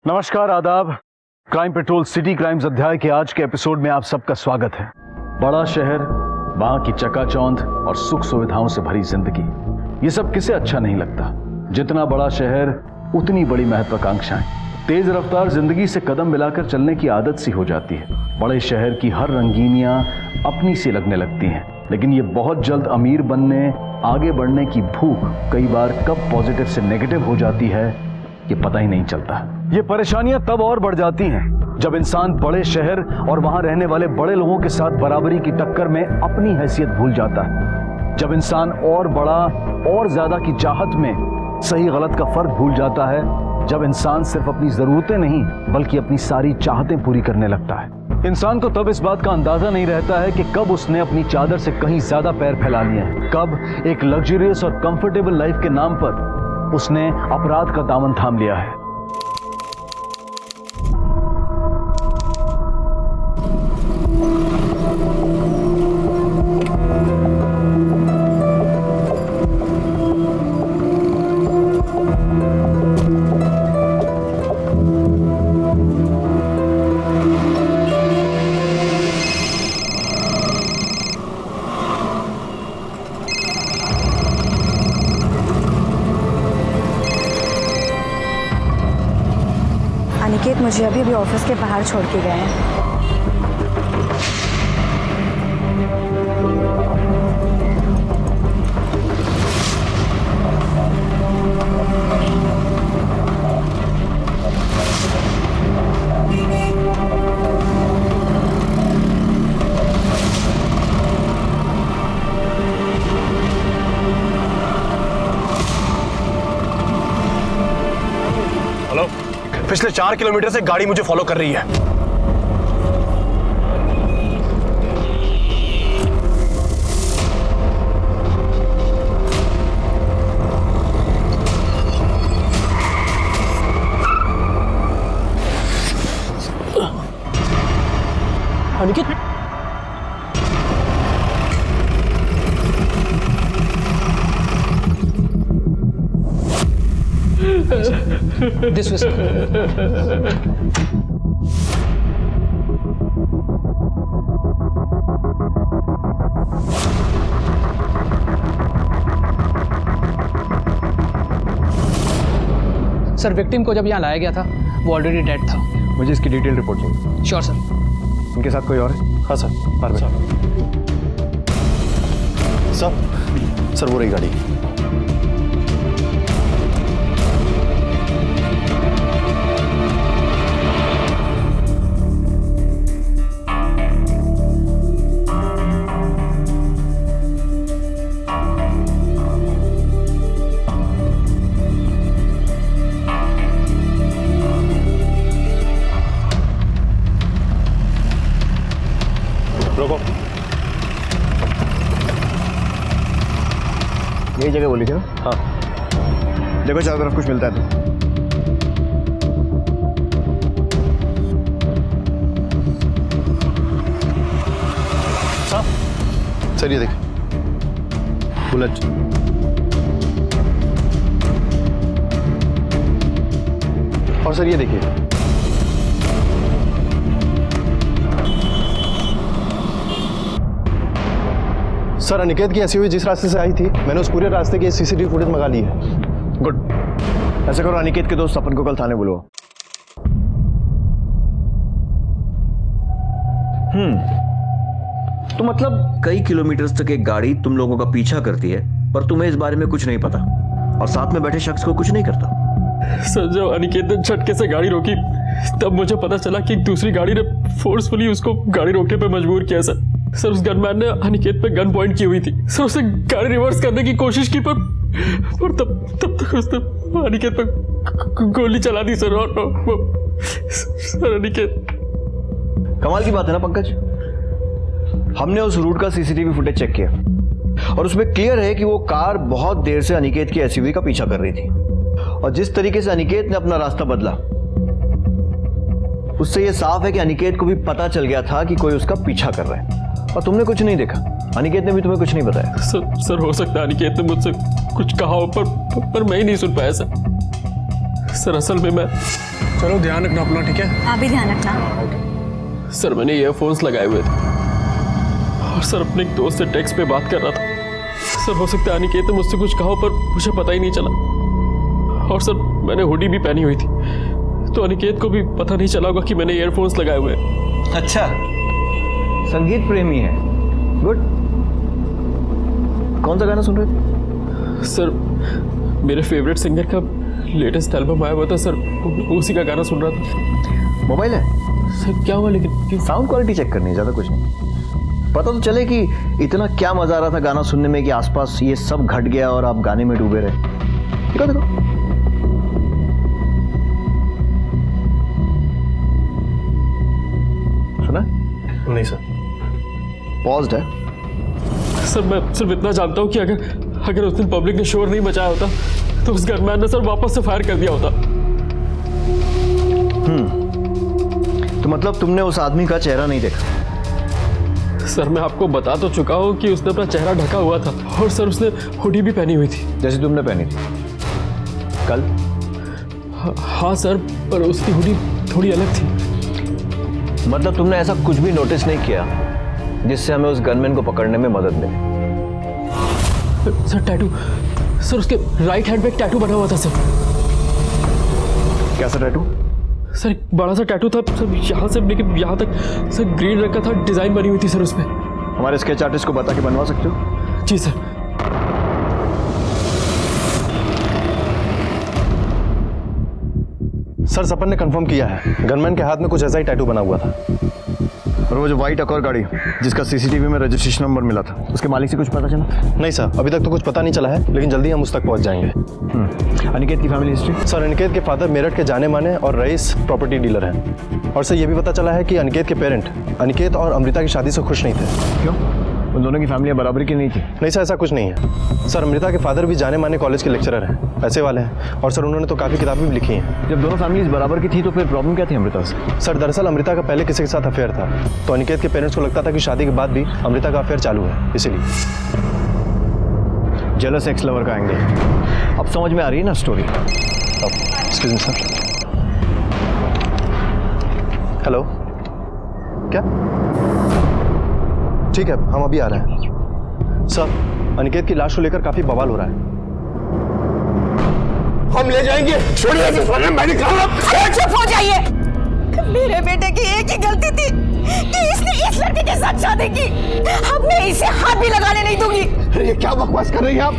नमस्कार, आदाब। Crime petrol city crimes अध्याय के आज के एपिसोड में आप सबका स्वागत है। बड़ा शहर, वहां की चकाचौंध और सुख सुविधाओं से भरी जिंदगी, ये सब किसे अच्छा नहीं लगता। जितना बड़ा शहर उतनी बड़ी महत्वाकांक्षाएं। तेज रफ्तार जिंदगी से कदम मिलाकर चलने की आदत सी हो जाती है। बड़े शहर की हर रंगीनियां अपनी सी लगने लगती हैं, लेकिन ये बहुत जल्द अमीर बनने, आगे बढ़ने की भूख कई बार कब पॉजिटिव से नेगेटिव हो जाती है ये पता ही नहीं चलता। ये परेशानियां तब और बढ़ जाती हैं जब इंसान बड़े शहर और वहां रहने वाले बड़े लोगों के साथ बराबरी की टक्कर में अपनी हैसियत भूल जाता है। जब इंसान और बड़ा और ज्यादा की चाहत में सही गलत का फर्क भूल जाता है। जब इंसान सिर्फ अपनी जरूरतें नहीं बल्कि अपनी सारी चाहतें पूरी करने लगता है। इंसान को तब इस बात का अंदाजा नहीं रहता है कि कब उसने अपनी चादर से कहीं ज्यादा पैर फैला लिए हैं, कब एक लग्जरियस और कंफर्टेबल लाइफ के नाम पर उसने अपराध का दामन थाम लिया है। अनिकेत मुझे अभी ऑफिस के बाहर छोड़ के गए हैं। हेलो, पिछले 4 किलोमीटर से गाड़ी मुझे फॉलो कर रही है। Aniket, This was sir, victim को जब यहाँ लाया गया था वो ऑलरेडी डेड था। मुझे इसकी डिटेल रिपोर्ट चाहिए। Sure sir. इनके साथ कोई और है? हाँ सर, सर वो रही गाड़ी। रोको, यही जगह बोली थी ना? हाँ देखो चारों तरफ कुछ मिलता है तो। सर ये देखिए, बुलेट। और सर ये देखिए, सर अनिकेत की एसयूवी जिस रास्ते से आई थी मैंने उस पूरे रास्ते की सीसीटीवी फुटेज मंगा ली है। गुड, ऐसा करो अनिकेत के दोस्त अपन को कल थाने बुलाओ। तो मतलब कई किलोमीटर तक एक गाड़ी तुम लोगों का पीछा करती है पर तुम्हें इस बारे में कुछ नहीं पता और साथ में बैठे शख्स को कुछ नहीं करता। सर, जब अनिकेत ने झटके से गाड़ी रोकी तब मुझे पता चला कि एक दूसरी गाड़ी ने फोर्सफुली उसको गाड़ी रोकने पे मजबूर किया। सर उस गनमैन ने अनिकेत पे गन पॉइंट की हुई थी। सर उसे गाड़ी रिवर्स करने की कोशिश की पर तब तक उसने अनिकेत पे गोली चला दी। Sir sir Aniket. कमाल की बात है ना पंकज, हमने उस रूट का सीसीटीवी फुटेज चेक किया और उसमें क्लियर है कि वो कार बहुत देर से अनिकेत की एसयूवी का पीछा कर रही थी और जिस तरीके से अनिकेत ने अपना रास्ता बदला उससे ये साफ है कि अनिकेत को भी पता चल गया था कि कोई उसका पीछा कर रहा है और तुमने कुछ नहीं देखा। अनिकेत ने भी तुम्हें कुछ नहीं बताया। सर हो सकता है अनिकेत ने मुझसे कुछ कहा हो पर मैं ही नहीं सुन पाया। सर असल में मैं चलो ध्यान रखना अपना, ठीक है? आप भी ध्यान रखना। सर मैंने ईयरफोन्स लगाए हुए थे और सर अपने एक दोस्त से टेक्स्ट पे बात कर रहा था। सर हो सकता है अनिकेत ने मुझसे कुछ कहा पर मुझे पता ही नहीं चला। और सर मैंने हुडी भी पहनी हुई थी तो अनिकेत को भी पता नहीं चला होगा कि मैंने ईयरफोन्स लगाए हुए हैं। अच्छा, संगीत प्रेमी है, गुड। कौन सा गाना सुन रहे थे? सर मेरे फेवरेट सिंगर का लेटेस्ट एल्बम आया हुआ था सर, उसी का गाना सुन रहा था। मोबाइल है? सर क्या हुआ लेकिन? साउंड क्वालिटी चेक करनी है, ज्यादा कुछ नहीं। पता तो चले कि इतना क्या मजा आ रहा था गाना सुनने में कि आसपास ये सब घट गया और आप गाने में डूबे रहे। देखो देखो, सुना? नहीं सर। पॉज्ड है। सर मैं सिर्फ इतना जानता हूँ कि अगर उस दिन पब्लिक ने शोर नहीं मचाया होता तो उस गनमैन ने सर वापस से फायर कर दिया होता। तो मतलब तुमने उस आदमी का चेहरा नहीं देखा? सर मैं आपको बता तो चुका हूँ कि उसने अपना चेहरा ढका हुआ था और सर उसने हुडी भी पहनी हुई थी जैसे तुमने पहनी थी कल। हाँ सर, पर उसकी हुडी थोड़ी अलग थी। मतलब तुमने ऐसा कुछ भी नोटिस नहीं किया जिससे हमें उस गनमैन को पकड़ने में मदद मिले? सर टैटू, सर उसके राइट हैंड पे एक टैटू बना हुआ था सर। कैसा टैटू? सर एक बड़ा सा टैटू था सर, यहाँ से लेकर यहाँ तक सर ग्रीन रंग का था, डिजाइन बनी हुई थी सर उसमें। हमारे स्केच आर्टिस्ट को बता के बनवा सकते हो? जी सर। सर सपन ने कंफर्म किया है, गनमैन के हाथ में कुछ ऐसा ही टैटू बना हुआ था। और वो जो व्हाइट अकॉर्ड गाड़ी जिसका सीसीटीवी में रजिस्ट्रेशन नंबर मिला था, उसके मालिक से कुछ पता चला? नहीं सर, अभी तक तो कुछ पता नहीं चला है, लेकिन जल्दी हम उस तक पहुंच जाएंगे। अनिकेत की फैमिली हिस्ट्री? सर अनिकेत के फादर मेरठ के जाने माने और रईस प्रॉपर्टी डीलर हैं। और सर ये भी पता चला है कि अनिकेत के पेरेंट अनिकेत और अमृता की शादी से खुश नहीं थे। क्यों? उन दोनों की फैमिली बराबरी की नहीं थी? नहीं सर, ऐसा कुछ नहीं है। सर अमृता के फादर भी जाने माने कॉलेज के लेक्चरर हैं, पैसे वाले हैं, और सर उन्होंने तो काफ़ी किताबें भी लिखी हैं। जब दोनों फैमिलीज बराबर की थी तो फिर प्रॉब्लम क्या थी अमृता से? सर दरअसल अमृता का पहले किसी के साथ अफेयर था, तो अनिकेत के पेरेंट्स को लगता था कि शादी के बाद भी अमृता का अफेयर चालू है, इसीलिए। जेलस एक्स लवर का एंगल अब समझ में आ रही है ना story? Excuse me sir. Hello, क्या? ठीक है, हम अभी आ रहे हैं। सर अनिकेत की लाश को लेकर काफी बवाल हो रहा है। हम ले जाएंगे, छोड़िए इसे, मैंने कहा। चुप हो जाइए। मेरे बेटे की एक ही गलती थी कि इसने इस लड़के के साथ शादी की। अब मैं इसे हाथ भी लगाने नहीं दूंगी। ये क्या बकवास कर रही हैं आप?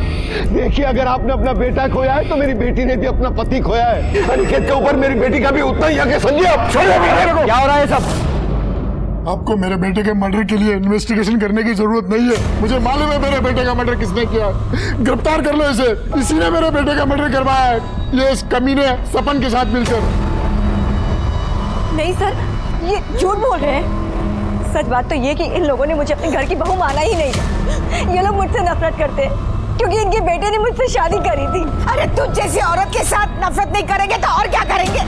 देखिए, अगर आपने अपना बेटा खोया है तो मेरी बेटी ने भी अपना पति खोया है। अनिकेत के ऊपर मेरी बेटी का भी उतना ही हक है, समझिए आप। छोड़िए मेरे को। क्या हो रहा है सब? आपको मेरे बेटे के मर्डर के लिए इन्वेस्टिगेशन करने की जरूरत नहीं है। मुझे मालूम है मेरे बेटे का मर्डर किसने किया है। गिरफ्तार कर लो इसे। इसी ने मेरे बेटे का मर्डर करवाया है, ये इस कमीने सपन के साथ मिलकर। नहीं सर, ये झूठ बोल रहे हैं। सच बात तो ये कि इन लोगों ने मुझे अपने घर की बहू माना ही नहीं। ये लोग मुझसे नफरत करते हैं क्योंकि इनके बेटे ने मुझसे शादी करी थी। अरे तुझ जैसी औरत के साथ नफरत नहीं करेंगे तो और क्या करेंगे?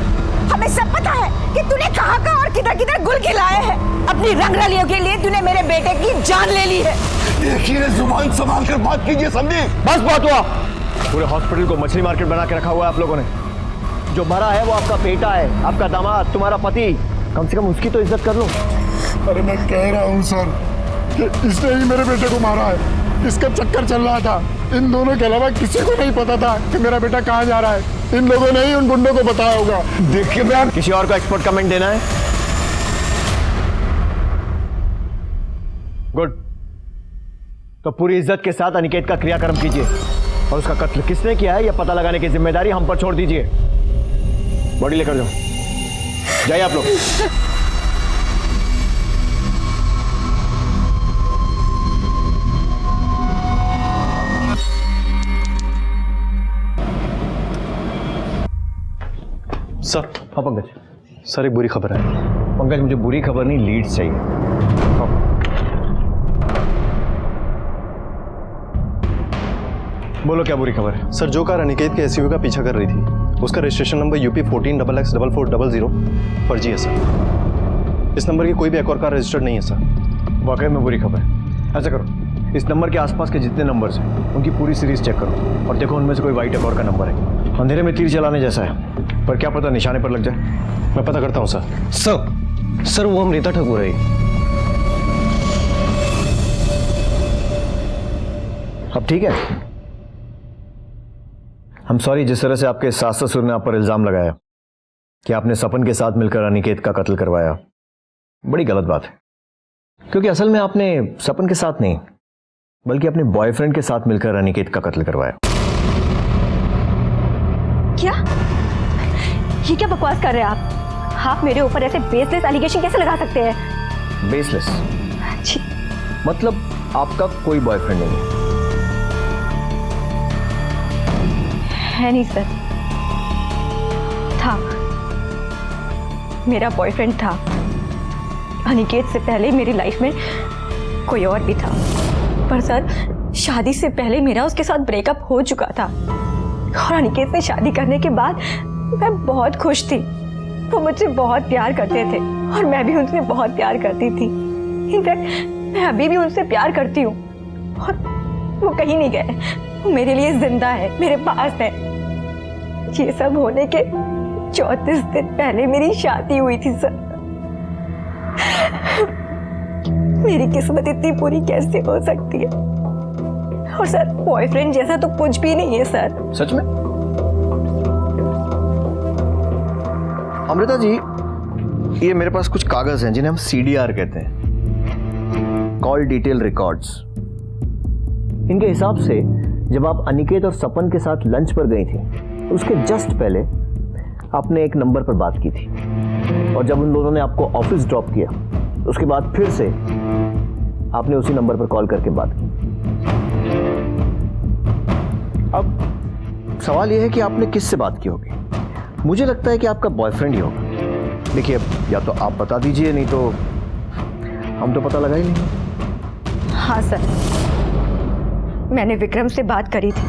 हमें सब पता है कि तूने कहाँ और किधर गुल खिलाए हैं। अपनी रंगरलियों के लिए तूने मेरे बेटे की जान ले ली है। देखिए, जुबान संभाल कर बात कीजिए संदीप। बस बहुत हुआ। पूरे हॉस्पिटल को मछली मार्केट बना के रखा हुआ है आप लोगों ने। जो मरा है वो आपका बेटा है, आपका दामाद, तुम्हारा पति। कम से कम उसकी तो इज्जत कर लो। अरे मैं कह रहा हूँ सर कि इसने ही मेरे बेटे को मारा है। इसका चक्कर चल रहा था। इन दोनों के अलावा किसी को नहीं पता था कि मेरा बेटा कहाँ जा रहा है। इन लोगों ने ही उन गुंडों को बताया होगा। देखिए मैं किसी और को एक्सपर्ट कमेंट देना है? गुड। तो पूरी इज्जत के साथ अनिकेत का क्रियाक्रम कीजिए और उसका कत्ल किसने किया है यह पता लगाने की जिम्मेदारी हम पर छोड़ दीजिए। बॉडी लेकर जाओ, जाइए आप लोग। सर। हाँ पंकज। सर एक बुरी खबर है। पंकज मुझे बुरी खबर नहीं, लीड्स चाहिए। हाँ। बोलो क्या बुरी खबर है? सर जो कार अनिकेत के एसयूवी का पीछा कर रही थी उसका रजिस्ट्रेशन नंबर UP 14XX4400 फर्जी है सर। इस नंबर की कोई भी एक और कार रजिस्टर्ड नहीं है सर। वाकई में बुरी खबर है। ऐसा करो, इस नंबर के आसपास के जितने नंबर्स हैं उनकी पूरी सीरीज चेक करो और देखो उनमें से कोई वाइट अकॉर्ड का नंबर है। अंधेरे में तीर चलाने जैसा है, पर क्या पता निशाने पर लग जाए। मैं पता करता हूँ सर। सर वो अमृता ठाकुर है। अब ठीक है। हम सॉरी जिस तरह से आपके सास ससुर ने आप पर इल्जाम लगाया कि आपने सपन के साथ मिलकर अनिकेत का कत्ल करवाया, बड़ी गलत बात है। क्योंकि असल में आपने सपन के साथ नहीं बल्कि अपने बॉयफ्रेंड के साथ मिलकर अनिकेत का कत्ल करवाया। क्या? ये क्या बकवास कर रहे हैं आप मेरे ऊपर ऐसे बेसलेस एलिगेशन कैसे लगा सकते हैं? बेसलेस छी, मतलब आपका कोई बॉयफ्रेंड नहीं है? है नहीं सर। था, मेरा बॉयफ्रेंड था। अनिकेत से पहले मेरी लाइफ में कोई और भी था, पर सर शादी से पहले मेरा उसके साथ ब्रेकअप हो चुका था और अनिकेत से शादी करने के बाद मैं बहुत खुश थी। वो मुझसे बहुत प्यार करते थे और मैं भी उनसे बहुत प्यार करती थी। इनफैक्ट मैं अभी भी उनसे प्यार करती हूँ और वो कहीं नहीं गए। वो मेरे लिए जिंदा है, मेरे पास है। ये सब होने के 34 दिन पहले मेरी शादी हुई थी सर। मेरी किस्मत इतनी बुरी कैसे हो सकती है? और सर बॉयफ्रेंड जैसा तो कुछ भी नहीं है सर। सच में? अमृता जी, ये मेरे पास कुछ कागज हैं जिन्हें हम CDR कहते हैं, कॉल डिटेल रिकॉर्ड्स। इनके हिसाब से जब आप अनिकेत और सपन के साथ लंच पर गई थी, उसके जस्ट पहले आपने एक नंबर पर बात की थी और जब उन दोनों ने आपको ऑफिस ड्रॉप किया, उसके बाद फिर से आपने उसी नंबर पर कॉल करके बात की। अब सवाल यह है कि आपने किससे बात की होगी? मुझे लगता है कि आपका बॉयफ्रेंड ही होगा। देखिए, या तो आप बता दीजिए, नहीं तो हम तो पता लगा ही नहीं। हाँ सर, मैंने विक्रम से बात करी थी।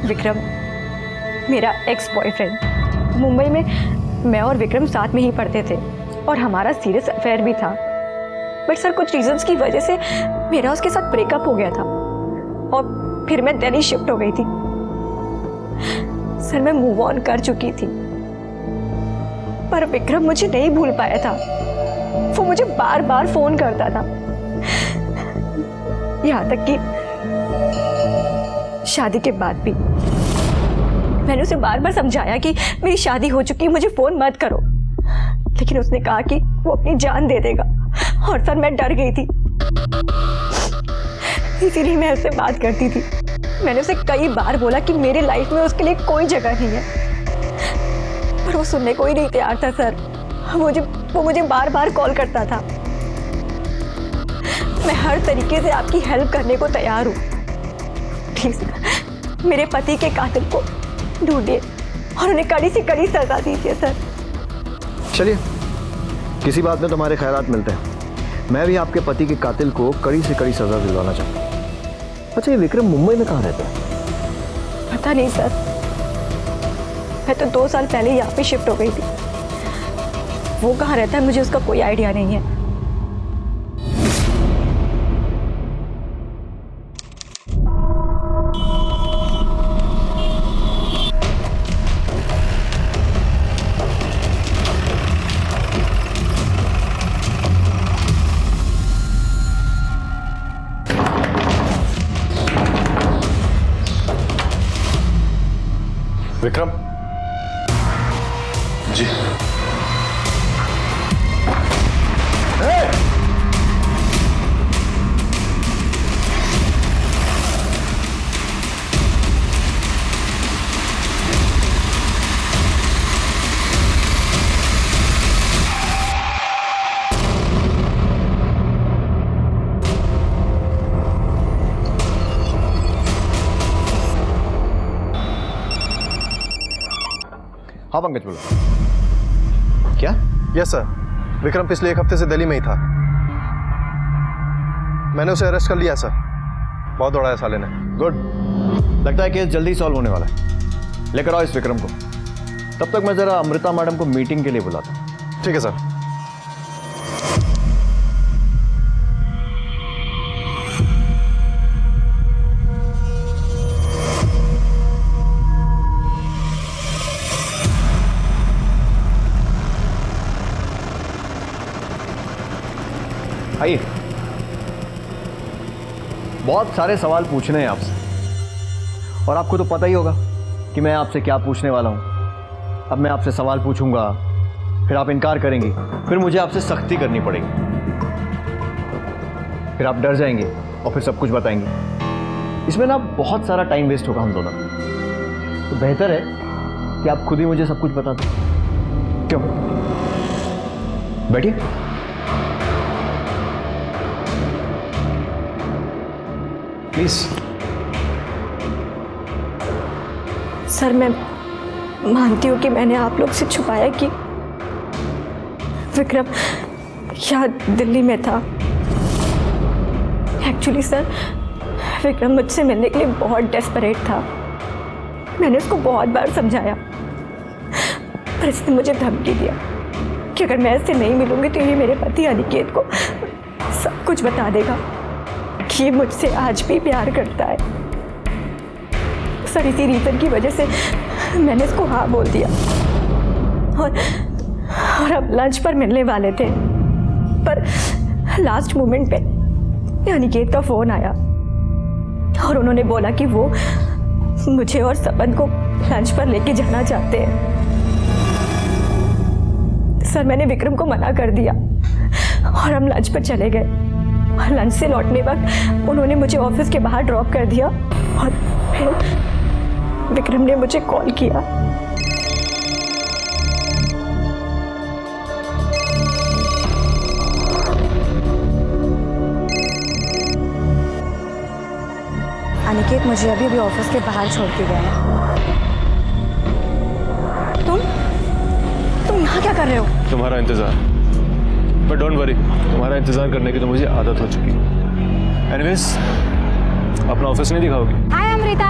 विक्रम मेरा एक्स बॉयफ्रेंड। मुंबई में मैं और विक्रम साथ में ही पढ़ते थे और हमारा सीरियस अफेयर भी था। बट सर कुछ रीजंस की वजह से मेरा उसके साथ ब्रेकअप हो गया था और फिर मैं दिल्ली शिफ्ट हो गई थी। सर मैं मूव ऑन कर चुकी थी, पर विक्रम मुझे नहीं भूल पाया था। वो मुझे बार बार फोन करता था, यहाँ तक कि शादी के बाद भी। मैंने उसे बार बार समझाया कि मेरी शादी हो चुकी है, मुझे फोन मत करो, लेकिन उसने कहा कि वो अपनी जान दे देगा। और सर मैं डर गई थी, इसीलिए मैं उससे बात करती थी। मैंने उसे कई बार बोला कि मेरी लाइफ में उसके लिए कोई जगह नहीं है, पर वो सुनने को ही नहीं तैयार था सर। वो मुझे बार बार कॉल करता था। मैं हर तरीके से आपकी हेल्प करने को तैयार हूँ। प्लीज मेरे पति के कातिल को ढूंढिए और उन्हें कड़ी से कड़ी सजा दीजिए सर। चलिए, किसी बात में तुम्हारे ख्यालात मिलते हैं। मैं भी आपके पति के कातिल को कड़ी से कड़ी सजा दिलवाना चाहता हूँ। अच्छा, ये विक्रम मुंबई में कहाँ रहता है? पता नहीं सर, मैं तो 2 साल पहले यहाँ पे शिफ्ट हो गई थी। वो कहाँ रहता है मुझे उसका कोई आइडिया नहीं है। विक्रम जी। हाँ पंकज, बोलो। क्या? यस सर, विक्रम पिछले 1 हफ्ते से दिल्ली में ही था। मैंने उसे अरेस्ट कर लिया सर। बहुत दौड़ाया साले ने। गुड, लगता है केस जल्दी सॉल्व होने वाला है। लेकर आओ इस विक्रम को। तब तक मैं जरा अमृता मैडम को मीटिंग के लिए बुलाता हूं। ठीक है सर। आइए। बहुत सारे सवाल पूछने हैं आपसे, और आपको तो पता ही होगा कि मैं आपसे क्या पूछने वाला हूं। अब मैं आपसे सवाल पूछूंगा, फिर आप इनकार करेंगी, फिर मुझे आपसे सख्ती करनी पड़ेगी, फिर आप डर जाएंगे और फिर सब कुछ बताएंगे। इसमें ना बहुत सारा टाइम वेस्ट होगा हम दोनों का। तो बेहतर है कि आप खुद ही मुझे सब कुछ बता दें। क्यों? बैठिए। प्लीज। सर, मैं मानती हूँ कि मैंने आप लोग से छुपाया कि विक्रम यहाँ दिल्ली में था। एक्चुअली सर, विक्रम मुझसे मिलने के लिए बहुत डेस्परेट था। मैंने उसको बहुत बार समझाया, पर इसने मुझे धमकी दिया कि अगर मैं इससे नहीं मिलूंगी तो ये मेरे पति अनिकेत को सब कुछ बता देगा कि ये मुझसे आज भी प्यार करता है। सर, इसी रीजन की वजह से मैंने इसको हाँ बोल दिया, और अब लंच पर मिलने वाले थे, पर लास्ट मोमेंट पे अनिकेत का फोन आया और उन्होंने बोला कि वो मुझे और सपन को लंच पर लेके जाना चाहते हैं। सर, मैंने विक्रम को मना कर दिया और हम लंच पर चले गए। और लंच से लौटने वक्त उन्होंने मुझे ऑफिस के बाहर ड्रॉप कर दिया और फिर विक्रम ने मुझे कॉल किया। अनिकेत मुझे अभी भी ऑफिस के बाहर छोड़ के गया है। तुम यहाँ क्या कर रहे हो? तुम्हारा इंतजार। बट डोंट वरी, तुम्हारा इंतजार करने की तो मुझे आदत हो चुकी है। एनीवेज, अपना ऑफिस नहीं दिखाओगी? Hi Amrita.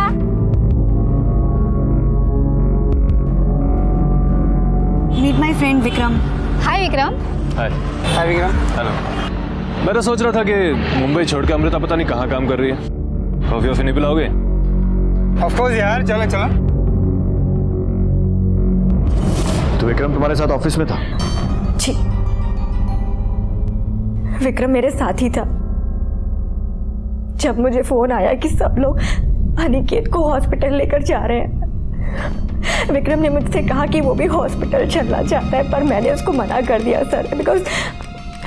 Meet my friend Vikram. Hi Vikram. Hi. Hi Vikram. Hello. मैं तो सोच रहा था कि मुंबई छोड़ के अमृता पता नहीं कहाँ काम कर रही है। कॉफी वॉफी नहीं पिलाओगे? ऑफ कोर्स यार, चलो चलो। तो विक्रम तुम्हारे साथ ऑफिस में था? जी, विक्रम मेरे साथ ही था। जब मुझे फोन आया कि सब लोग अनिकेत को हॉस्पिटल लेकर जा रहे हैं, विक्रम ने मुझसे कहा कि वो भी हॉस्पिटल चलना चाहता है, पर मैंने उसको मना कर दिया सर, बिकॉज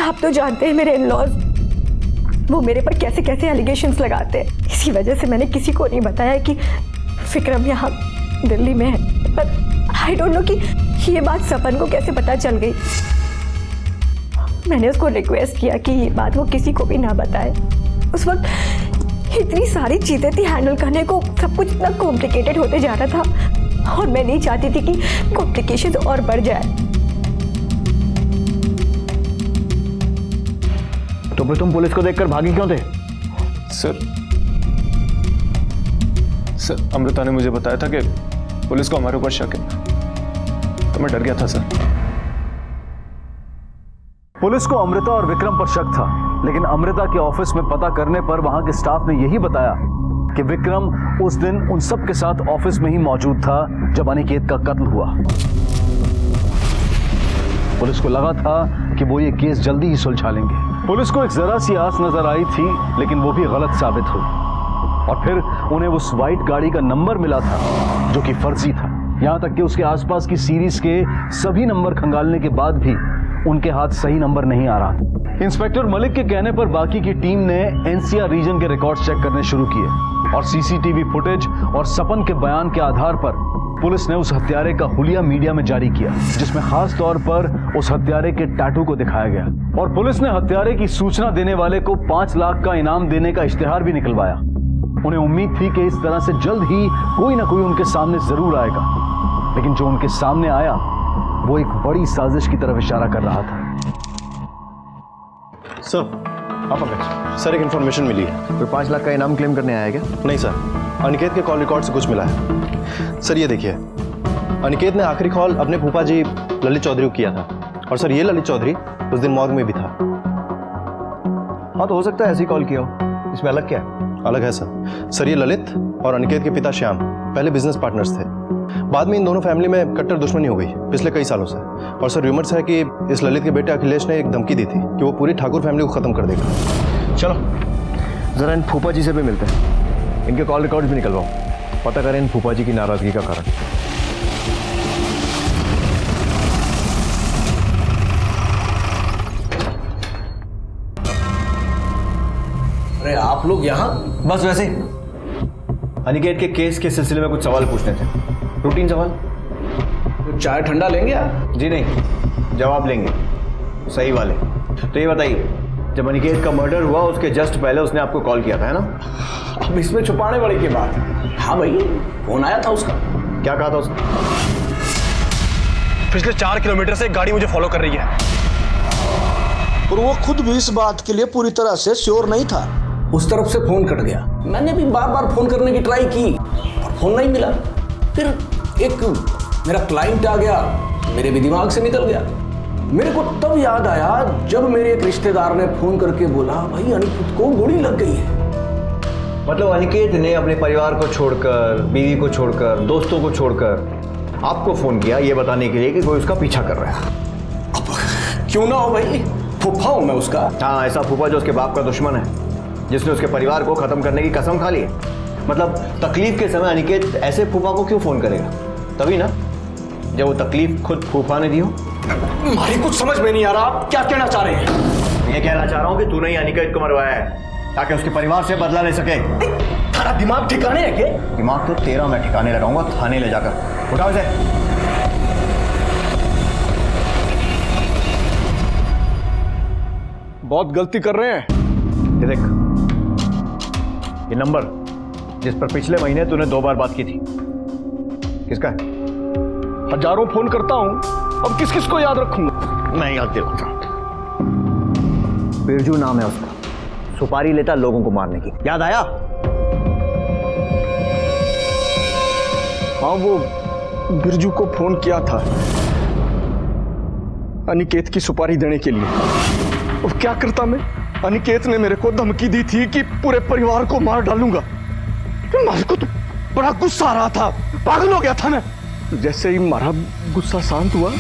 आप तो जानते हैं मेरे इन-लॉज वो मेरे पर कैसे कैसे एलिगेशंस लगाते हैं। इसी वजह से मैंने किसी को नहीं बताया कि विक्रम यहाँ दिल्ली में है। पर आई डोंट नो कि ये बात सपन को कैसे पता चल गई। मैंने उसको रिक्वेस्ट किया कि ये बात वो किसी को भी ना बताए। उस वक्त इतनी सारी चीज़ें थी हैंडल करने को, सब कुछ इतना कॉम्प्लिकेटेड होते जा रहा था और मैं नहीं चाहती थी कि कॉम्प्लिकेशन और बढ़ जाए। तो फिर तुम पुलिस को देखकर भागी क्यों थे? सर, अमृता ने मुझे बताया था कि पुलिस को हमारे ऊपर शक है, तो मैं डर गया था सर। पुलिस को अमृता और विक्रम पर शक था, लेकिन अमृता के ऑफिस में पता करने पर वहां के स्टाफ ने यही बताया कि विक्रम उस दिन उन सब के साथ ऑफिस में ही मौजूद था जब अनिकेत का कत्ल हुआ। पुलिस को लगा था कि वो ये केस जल्दी ही सुलझा लेंगे। पुलिस को एक जरा सी आस नजर आई थी, लेकिन वो भी गलत साबित हुई और फिर उन्हें उस व्हाइट गाड़ी का नंबर मिला था जो कि फर्जी था। यहां तक कि उसके आसपास की सीरीज के सभी नंबर खंगालने के बाद भी उनके हाथ सही नंबर नहीं आ रहा था। इंस्पेक्टर मलिक के कहने पर बाकी की टीम ने एनसीआर रीजन के रिकॉर्ड्स चेक करने शुरू किए और सीसीटीवी फुटेज और सपन के बयान के आधार पर पुलिस ने उस हत्यारे का हुलिया मीडिया में जारी किया, जिसमें खास तौर पर उस हत्यारे के टैटू को दिखाया गया और पुलिस ने हत्यारे की सूचना देने वाले को 5 लाख का इनाम देने का इश्तिहार भी निकलवाया। उन्हें उम्मीद थी कि इस तरह से जल्द ही कोई ना कोई उनके सामने जरूर आएगा, लेकिन जो उनके सामने आया वो एक बड़ी साजिश की तरफ इशारा कर रहा था। सर, एक इंफॉर्मेशन मिली है। कोई 5 लाख का इनाम क्लेम करने आया क्या? नहीं सर, अनिकेत के कॉल रिकॉर्ड से कुछ मिला है। सर ये देखिए, अनिकेत ने आखिरी कॉल अपने फूफा जी ललित चौधरी को किया था और सर ये ललित चौधरी उस दिन मॉर्ग में भी था। हाँ, तो हो सकता है ऐसी कॉल किया हो। इसमें अलग क्या है? अलग है सर ये ललित और अनिकेत के पिता श्याम पहले बिजनेस पार्टनर्स थे। बाद में इन दोनों फैमिली में कट्टर दुश्मनी हो गई पिछले कई सालों से। और सर र्यूमर्स है कि इस ललित के बेटे अखिलेश ने एक धमकी दी थी कि वो पूरी ठाकुर फैमिली को खत्म कर देगा। चलो जरा इन फूफा जी से भी मिलते हैं, इनके कॉल रिकॉर्ड भी निकलवाओ, पता करें इन फूफा जी की नाराजगी का कारण। अरे आप लोग यहाँ? बस वैसे ही अनिकेत के केस के सिलसिले में कुछ सवाल पूछने थे, रूटीन सवाल। तो चाय ठंडा लेंगे आप? जी नहीं, जवाब लेंगे सही वाले। तो ये बताइए, जब अनिकेत का मर्डर हुआ उसके जस्ट पहले उसने आपको कॉल किया था, है ना? अब इसमें छुपाने वाली की बात। हाँ भाई, फोन आया था उसका। क्या कहा था उसने? पिछले 4 किलोमीटर से एक गाड़ी मुझे फॉलो कर रही है। और वो खुद भी इस बात के लिए पूरी तरह से श्योर नहीं था। उस तरफ से फोन कट गया। मैंने भी बार बार फोन करने की ट्राई की और फोन नहीं मिला। फिर एक मेरा क्लाइंट आ गया, मेरे भी दिमाग से निकल गया। मेरे को तब याद आया जब मेरे एक रिश्तेदार ने फोन करके बोला भाई अनिकेत को गोली लग गई है। मतलब अनिकेत ने अपने परिवार को छोड़कर, बीवी को छोड़कर, दोस्तों को छोड़कर आपको फोन किया ये बताने के लिए कि कोई उसका पीछा कर रहा है। अब क्यों ना हो भाई, फूफा हूं मैं उसका। हाँ, ऐसा फूफा जो उसके बाप का दुश्मन है, जिसने उसके परिवार को खत्म करने की कसम खा ली है। मतलब तकलीफ के समय अनिकेत ऐसे फूफा को क्यों फोन करेगा? तभी ना जब वो तकलीफ खुद फूफा ने दी हो। हमारी कुछ समझ में नहीं आ रहा, आप क्या कहना चाह रहे हैं? ये कहना चाह रहा हूँ कि तूने ही अनिकेत को मरवाया है ताकि उसके परिवार से बदला ले सके। थारा दिमाग ठिकाने है क्या? दिमाग तो तेरा मैं ठिकाने लगाऊंगा थाने ले जाकर। उठाओ इसे। बहुत गलती कर रहे हैं। ये देख, ये नंबर जिस पर पिछले महीने तूने 2 बार बात की थी, किसका है? हजारों फोन करता हूं, अब किस किस को याद रखूंगा? मैं याद दिलाता हूं। बिरजू नाम है उसका, सुपारी लेता लोगों को मारने की। याद आया? हाँ, वो बिरजू को फोन किया था अनिकेत की सुपारी देने के लिए। और क्या करता मैं? अनिकेत ने मेरे को धमकी दी थी कि पूरे परिवार को मार डालूंगा। मेरे को तो बड़ा गुस्सा आ रहा था, पागल हो गया था मैं। जैसे ही मारा गुस्सा शांत हुआ,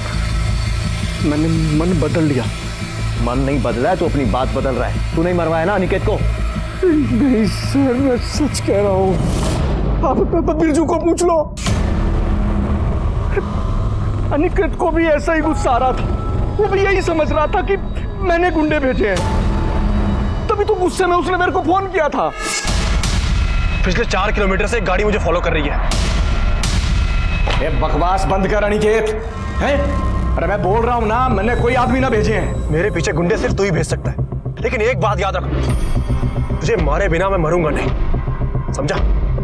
मैंने मन बदल लिया। मन नहीं बदला है तो अपनी बात बदल रहा है। तू नहीं मरवाया ना अनिकेत को? नहीं सर, मैं सच कह रहा हूँ। आप बिरजू को पूछ लो। अनिकेत को भी ऐसा ही गुस्सा आ रहा था, वो भी यही समझ रहा था कि मैंने गुंडे भेजे हैं। तभी तो गुस्से में उसने मेरे को फोन किया था। पिछले 4 किलोमीटर से एक गाड़ी मुझे फॉलो कर रही है। ये बकवास बंद कर अनिकेत। हैं? अरे मैं बोल रहा हूं ना, मैंने कोई आदमी ना भेजे हैं। मेरे पीछे गुंडे सिर्फ तू ही भेज सकता है, लेकिन एक बात याद रख, तुझे मारे बिना मैं मरूंगा नहीं, समझा?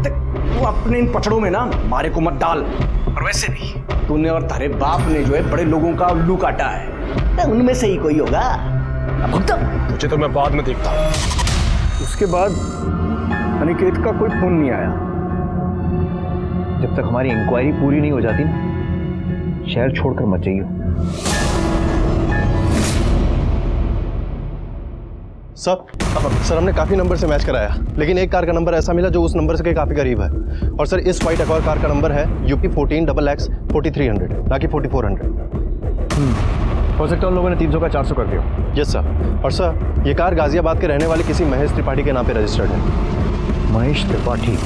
तू अपने इन पचड़ों में ना मारे को मत डाल। और वैसे भी तूने और तारे बाप ने जो है बड़े लोगों का उल्लू काटा है, उनमें से ही कोई होगा। तुझे तो मैं बाद में देखता हूं। उसके बाद अनिकेत का कोई फोन नहीं आया। जब तक हमारी इंक्वायरी पूरी नहीं हो जाती ना, शहर छोड़कर मत जाइए। सर हमने काफी नंबर से मैच कराया, लेकिन एक कार का नंबर ऐसा मिला जो उस नंबर से काफी करीब है। और सर इस व्हाइट अकॉर्ड कार का नंबर है UP 14XX 4300, ना कि 4400। हो सकता है उन लोगों ने 300 का 400 कर दिया। Yes sir. और सर ये कार गाजियाबाद के रहने वाले किसी महेश त्रिपाठी के नाम पे रजिस्टर्ड है। महेश त्रिपाठी?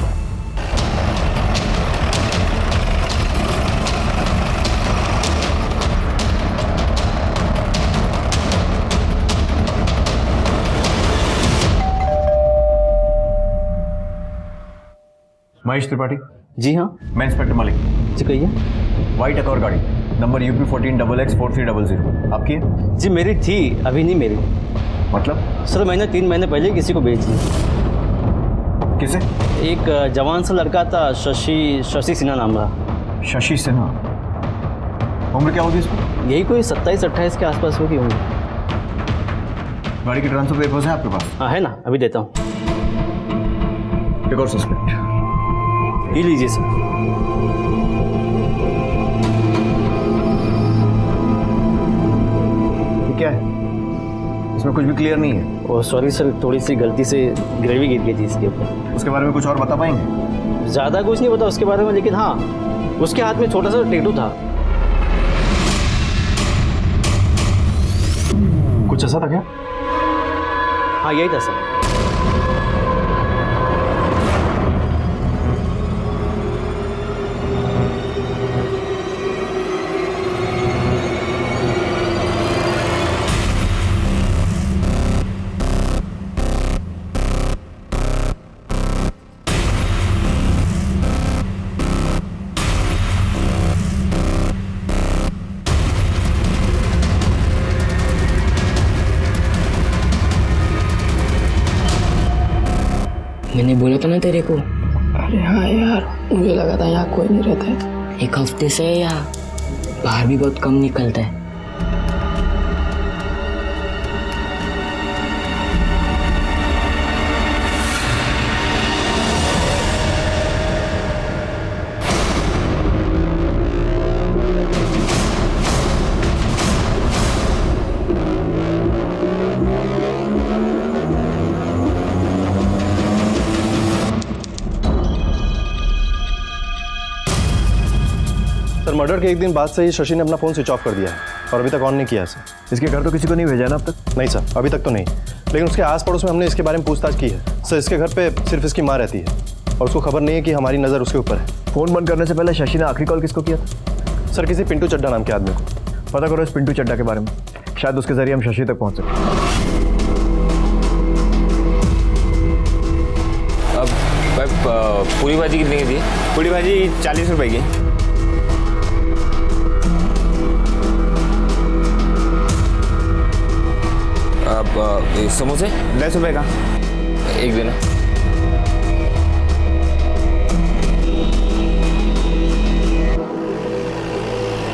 महेश त्रिपाठी? जी हाँ। मैं इंस्पेक्टर मलिक। जी कहिए। व्हाइट अकॉर्ड गाड़ी नंबर UP 14XX 4300 आपकी है? जी मेरी थी, अभी नहीं मेरी। मतलब? सर मैंने 3 महीने पहले किसी को बेच दी। किसे? एक जवान सा लड़का था, शशि सिन्हा नाम था। शशि सिन्हा? उम्र क्या होगी इसकी? यही कोई 27-28 के आसपास होगी उम्र। गाड़ी के ट्रांसफर पेपर्स है आपके पास? हाँ है ना, अभी देता हूँ। एक और सस्पेक्ट ये लीजिए सर। क्या है? इसमें कुछ भी क्लियर नहीं है। ओ सॉरी सर, थोड़ी सी गलती से ग्रेवी गिर गई थी इसके ऊपर। उसके बारे में कुछ और बता पाएंगे? ज़्यादा कुछ नहीं पता उसके बारे में, लेकिन हाँ उसके हाथ में छोटा सा टेटू था। कुछ ऐसा था क्या? हाँ यही था सर। मैंने बोला था ना तेरे को। अरे हाँ यार, मुझे लगा था यहाँ कोई नहीं रहता है। 1 हफ्ते से है यहाँ, बाहर भी बहुत कम निकलता है। सर मर्डर के एक दिन बाद से ही शशि ने अपना फ़ोन स्विच ऑफ कर दिया है और अभी तक ऑन नहीं किया है सर। इसके घर तो किसी को नहीं भेजा ना अब तक? नहीं सर, अभी तक तो नहीं, लेकिन उसके आस पड़ोस में हमने इसके बारे में पूछताछ की है। सर इसके घर पे सिर्फ इसकी माँ रहती है और उसको खबर नहीं है कि हमारी नज़र उसके ऊपर है। फ़ोन बंद करने से पहले शशि ने आखिरी कॉल किसको किया था? सर किसी पिंटू चड्ढा नाम के आदमी को। पता करो इस पिंटू चड्ढा के बारे में, शायद उसके जरिए हम शशि तक पहुँच सकें। अब पूरी भाजी कितने की थी? पूरी भाजी 40 रुपए की। अब समोसे 10 रुपए का एक देना।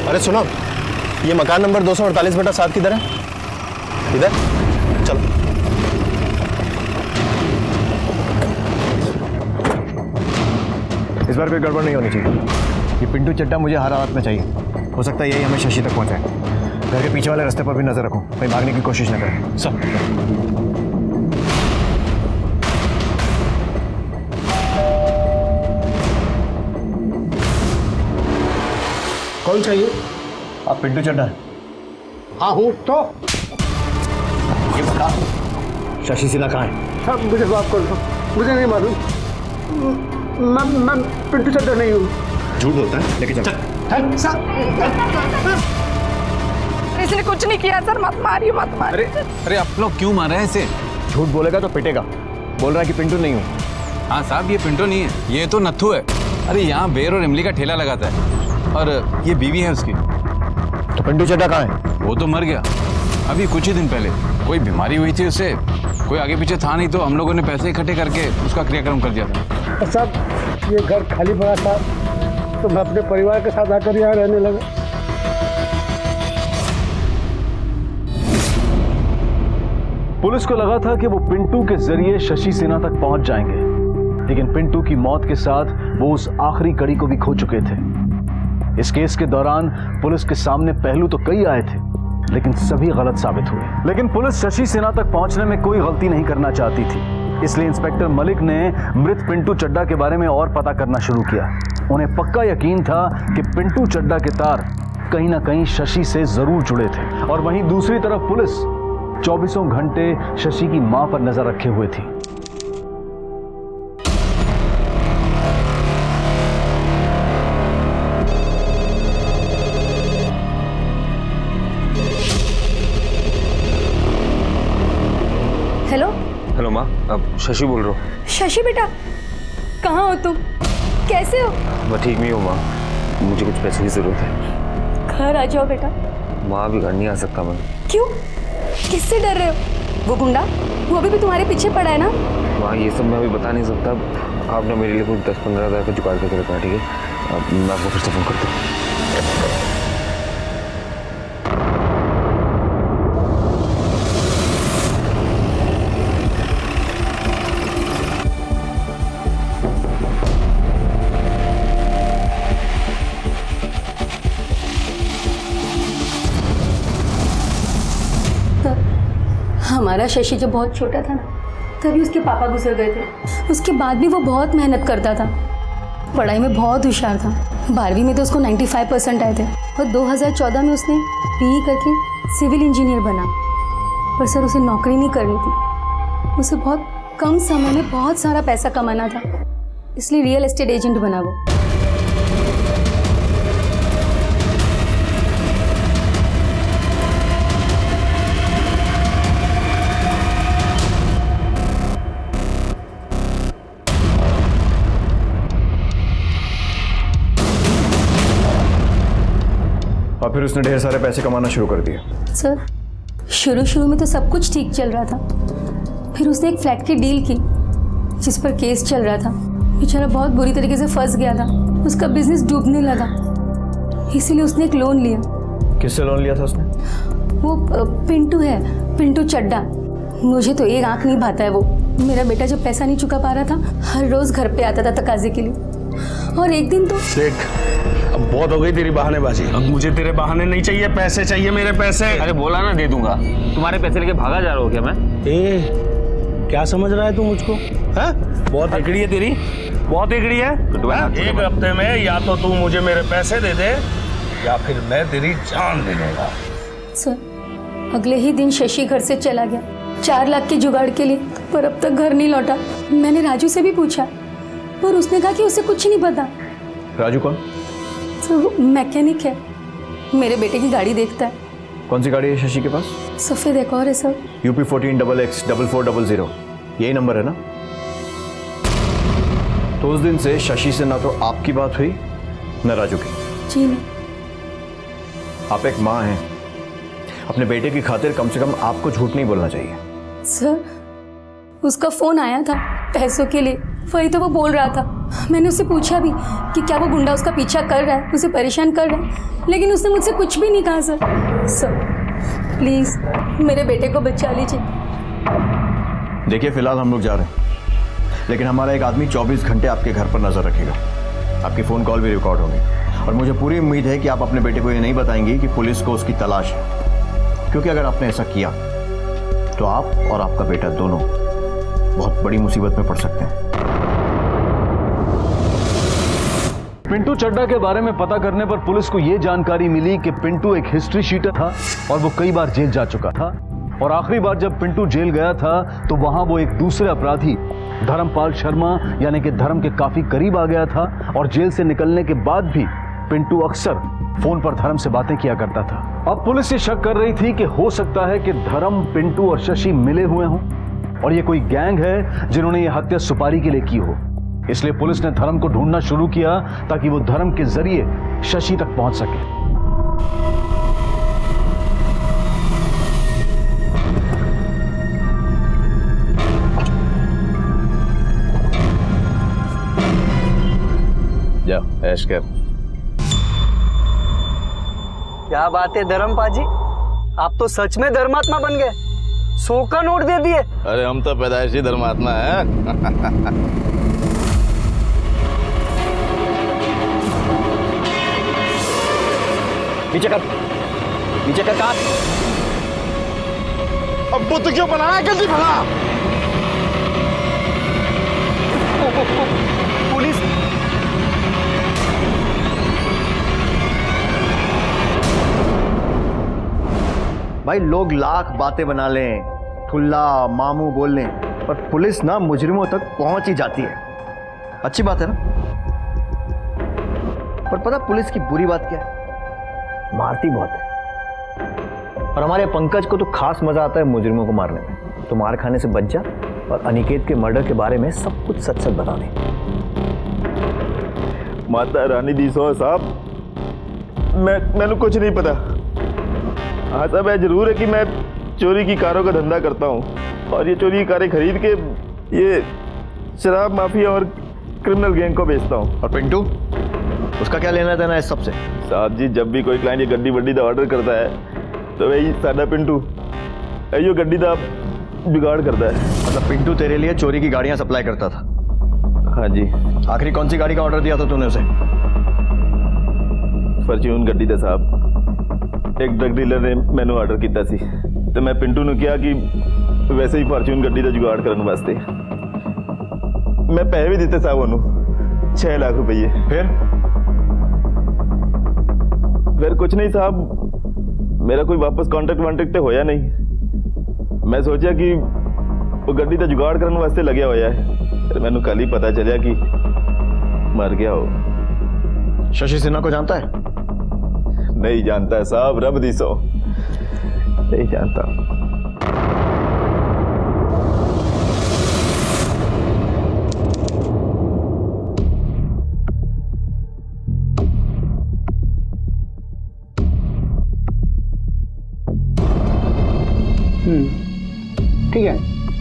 अरे सुनो, ये मकान नंबर 248/7 किधर है? इधर चलो। इस बार कोई गड़बड़ नहीं होनी चाहिए। ये पिंटू चड्ढा मुझे हर हालत में चाहिए। हो सकता है यही हमें शशि तक पहुंचाए। घर के पीछे वाले रास्ते पर भी नजर रखो, कहीं भागने की कोशिश न करें। सब कौन चाहिए? आप पिंटू चड्ढा? हाँ हूँ। तो ये बता, शशि सिन्हा कहाँ है? सब मुझे माफ कर दो, मुझे नहीं मालूम। मैं पिंटू चड्ढा नहीं हूँ। झूठ बोलता है, लेके चल। इसने कुछ नहीं किया सर, मत मारिए मत मारिए। अरे आप लोग क्यों मार रहे हैं इसे? झूठ बोलेगा तो पिटेगा। बोल रहा है कि पिंटू नहीं हूँ। हाँ साहब, ये पिंटू नहीं है, ये तो नत्थू है। अरे यहाँ बेर और इमली का ठेला लगाता है और ये बीवी है उसकी। तो पिंटू चड्ढा कहाँ है? वो तो मर गया अभी कुछ ही दिन पहले। कोई बीमारी हुई थी उसे, कोई आगे पीछे था नहीं, तो हम लोगों ने पैसे इकट्ठे करके उसका क्रियाक्रम कर दिया था। साहब ये घर खाली पड़ा था तो मैं अपने परिवार के साथ आकर यहाँ रहने लगा। पुलिस को लगा था कि वो पिंटू के जरिए शशि सिन्हा तक पहुंच जाएंगे, लेकिन पिंटू की मौत के साथ वो उस आखिरी कड़ी को भी खो चुके थे। इस केस के दौरान पुलिस के सामने पहलू तो कई आए थे, लेकिन सभी गलत साबित हुए। लेकिन पुलिस शशि सिन्हा तक पहुंचने में कोई गलती नहीं करना चाहती थी, इसलिए इंस्पेक्टर मलिक ने मृत पिंटू चड्ढा के बारे में और पता करना शुरू किया। उन्हें पक्का यकीन था कि पिंटू चड्ढा के तार कहीं ना कहीं शशि से जरूर जुड़े थे। और वहीं दूसरी तरफ पुलिस 24 घंटे शशि की मां पर नजर रखे हुए थी। हेलो हेलो माँ, अब शशि बोल रहा हूँ। शशि बेटा, कहाँ हो तुम? कैसे हो? मैं ठीक नहीं हूँ माँ, मुझे कुछ पैसे की जरूरत है। घर आ जाओ बेटा। माँ अभी घर नहीं आ सकता मैं। क्यों? किससे डर रहे हो? वो गुंडा, वो अभी भी तुम्हारे पीछे पड़ा है ना? माँ ये सब मैं अभी बता नहीं सकता। आपने मेरे लिए कुछ 10-15 हज़ार का जुगाड़ करके रखा, ठीक है? अब मैं आपको फिर से फोन करता हूँ। हमारा शशि जब बहुत छोटा था ना, तभी उसके पापा गुजर गए थे। उसके बाद भी वो बहुत मेहनत करता था, पढ़ाई में बहुत होशियार था। 12वीं में तो उसको 95% आए थे और 2014 में उसने BE करके सिविल इंजीनियर बना। पर सर उसे नौकरी नहीं करनी थी, उसे बहुत कम समय में बहुत सारा पैसा कमाना था, इसलिए रियल एस्टेट एजेंट बना वो। और फिर उसने ढेर सारे पैसे कमाना शुरू कर दिए। सर शुरू में तो सब कुछ ठीक चल रहा था, फिर उसने एक फ्लैट की डील की जिस पर केस चल रहा था। बेचारा बहुत बुरी तरीके से फंस गया था, उसका बिजनेस डूबने लगा, इसीलिए उसने एक लोन लिया। किससे लोन लिया था उसने? वो पिंटू है, पिंटू चड्डा। मुझे तो एक आंख नहीं भाता है वो। मेरा बेटा जब पैसा नहीं चुका पा रहा था, हर रोज घर पे आता था तकाजे के लिए। और एक दिन तो देख, अब बहुत हो गई तेरी बहानेबाजी। अब मुझे तेरे बहाने नहीं चाहिए, पैसे चाहिए, मेरे पैसे। अरे बोला ना दे दूंगा। तुम्हारे पैसे लेके भागा जा रहा हो क्या मैं? क्या समझ रहा है तू मुझको? है बहुत एकड़ी है तेरी, बहुत एकड़ी है। एक हफ्ते में या तो तू मुझे मेरे पैसे दे दे या फिर मैं तेरी जान ले लूंगा। सर अगले ही दिन शशि घर से चला गया 4 लाख के जुगाड़ के लिए, पर अब तक घर नहीं लौटा। मैंने राजू से भी पूछा, पर उसने कहा कि उसे कुछ नहीं पता। राजू कौन? सर वो मैकेनिक है, मेरे बेटे की गाड़ी देखता है। कौन सी गाड़ी है शशि के पास? सफेद एक और है सर, UP 14XX4400। यही नंबर है ना? तो उस दिन से शशि से ना तो आपकी बात हुई न राजू की। जी नहीं। आप एक माँ हैं, अपने बेटे की खातिर कम से कम आपको झूठ नहीं बोलना चाहिए। सर उसका फोन आया था पैसों के लिए, वही तो वो बोल रहा था। मैंने उससे पूछा भी कि क्या वो गुंडा उसका पीछा कर रहा है, उसे परेशान कर रहा है, लेकिन उसने मुझसे कुछ भी नहीं कहा। सर प्लीज मेरे बेटे को बचा लीजिए। देखिए फिलहाल हम लोग जा रहे हैं, लेकिन हमारा एक आदमी 24 घंटे आपके घर पर नजर रखेगा। आपकी फोन कॉल भी रिकॉर्ड होंगी और मुझे पूरी उम्मीद है कि आप अपने बेटे को ये नहीं बताएंगी कि पुलिस को उसकी तलाश है, क्योंकि अगर आपने ऐसा किया तो आप और आपका बेटा दोनों बहुत बड़ी मुसीबत में पड़ सकते हैं। पिंटू चड्डा के बारे में पता करने पर पुलिस को यह जानकारी मिली कि पिंटू एक हिस्ट्री शीटर था और वो कई बार जेल जा चुका था। और आखिरी बार जब पिंटू जेल गया था तो वहां वो एक दूसरे अपराधी धर्मपाल शर्मा यानी कि धर्म के काफी करीब आ गया था। और जेल से निकलने के बाद भी पिंटू अक्सर फोन पर धर्म से बातें किया करता था। अब पुलिस ये शक कर रही थी कि हो सकता है कि धर्म, पिंटू और शशि मिले हुए हों और ये कोई गैंग है जिन्होंने ये हत्या सुपारी के लिए की हो। इसलिए पुलिस ने धर्म को ढूंढना शुरू किया ताकि वो धर्म के जरिए शशि तक पहुंच सके। जाओ ऐश कर। क्या बात है धर्मपा जी, आप तो सच में धर्मात्मा बन गए। 100 का नोट दे दिए। अरे हम तो पैदाइशी धर्मात्मा है। नीचे कर, नीचे कर काट। अब बुद्ध क्यों बनाया जल्दी भगा। पुलिस भाई लोग लाख बातें बना लें, ठुल्ला मामू बोल लें, पर पुलिस ना मुजरिमों तक पहुंच ही जाती है। अच्छी बात है ना? पर पता पुलिस की बुरी बात क्या है? मारती बहुत है। और हमारे पंकज को तो खास मजा आता है मुजरिमों को मारने में। तो मार खाने से बच जा और अनिकेत के मर्डर के बारे में सब कुछ सच सच बता दे। माता रानी दी सो साहब, मैंने कुछ नहीं पता। हाँ साहब, है जरूर है कि मैं चोरी की कारों का धंधा करता हूँ और ये चोरी की कारें खरीद के ये शराब माफिया और क्रिमिनल गैंग को बेचता हूँ। और पिंटू, उसका क्या लेना देना है इस सबसे? साहब जी, जब भी कोई क्लाइंट ये गड्डी वड्डी का ऑर्डर करता है तो वही सादा पिंटू यो गड्डी का बिगाड़ करता है। मतलब पिंटू तेरे लिए चोरी की गाड़ियां सप्लाई करता था? हाँ जी। आखिरी कौन सी गाड़ी का ऑर्डर दिया था तूने उसे? फॉर्च्यून गड्डी था साहब। एक ड्रग डीलर ने मैंने ऑर्डर किया सी तो मैं पिंटू ने किया कि वैसे ही फॉर्च्यून गड्डी का जुगाड़ करने वास्ते मैं पैसे भी दिते साहब उन्होंने 6 लाख रुपये। फिर कुछ नहीं साहब, मेरा कोई वापस कॉन्ट्रैक्ट तो होया नहीं। मैं सोचा कि वो गड्डी का जुगाड़ करने वास्ते लगे होया है, फिर मैंने कल ही पता चलिया कि मर गया हो। शशि सिन्हा को जानता है? नहीं जानता है साहब, रब दी सो नहीं जानता। ठीक है,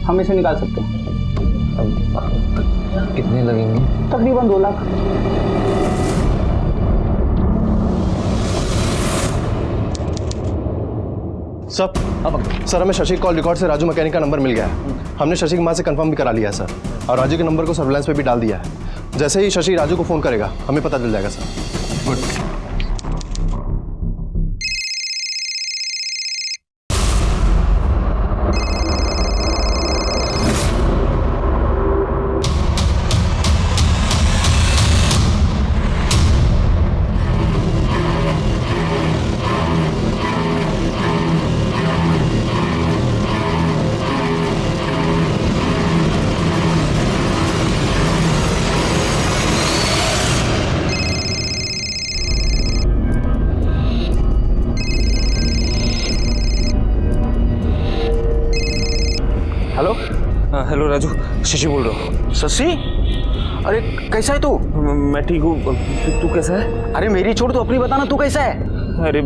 हम इसे निकाल सकते हैं। कितने लगेंगे? तकरीबन 2 लाख। सर हमें शशि कॉल रिकॉर्ड से राजू मैकेनिक का नंबर मिल गया है। हमने शशि की मां से कंफर्म भी करा लिया है सर, और राजू के नंबर को सर्विलांस पे भी डाल दिया है। जैसे ही शशि राजू को फोन करेगा हमें पता चल जाएगा sir. Good. Hello Raju, Shashi बोल रहा हूँ। शशि, अरे कैसा है तू? मैं ठीक हूँ, तू कैसा है? अरे मेरी छोड़, तू अपनी बताना, तू कैसा है? अरे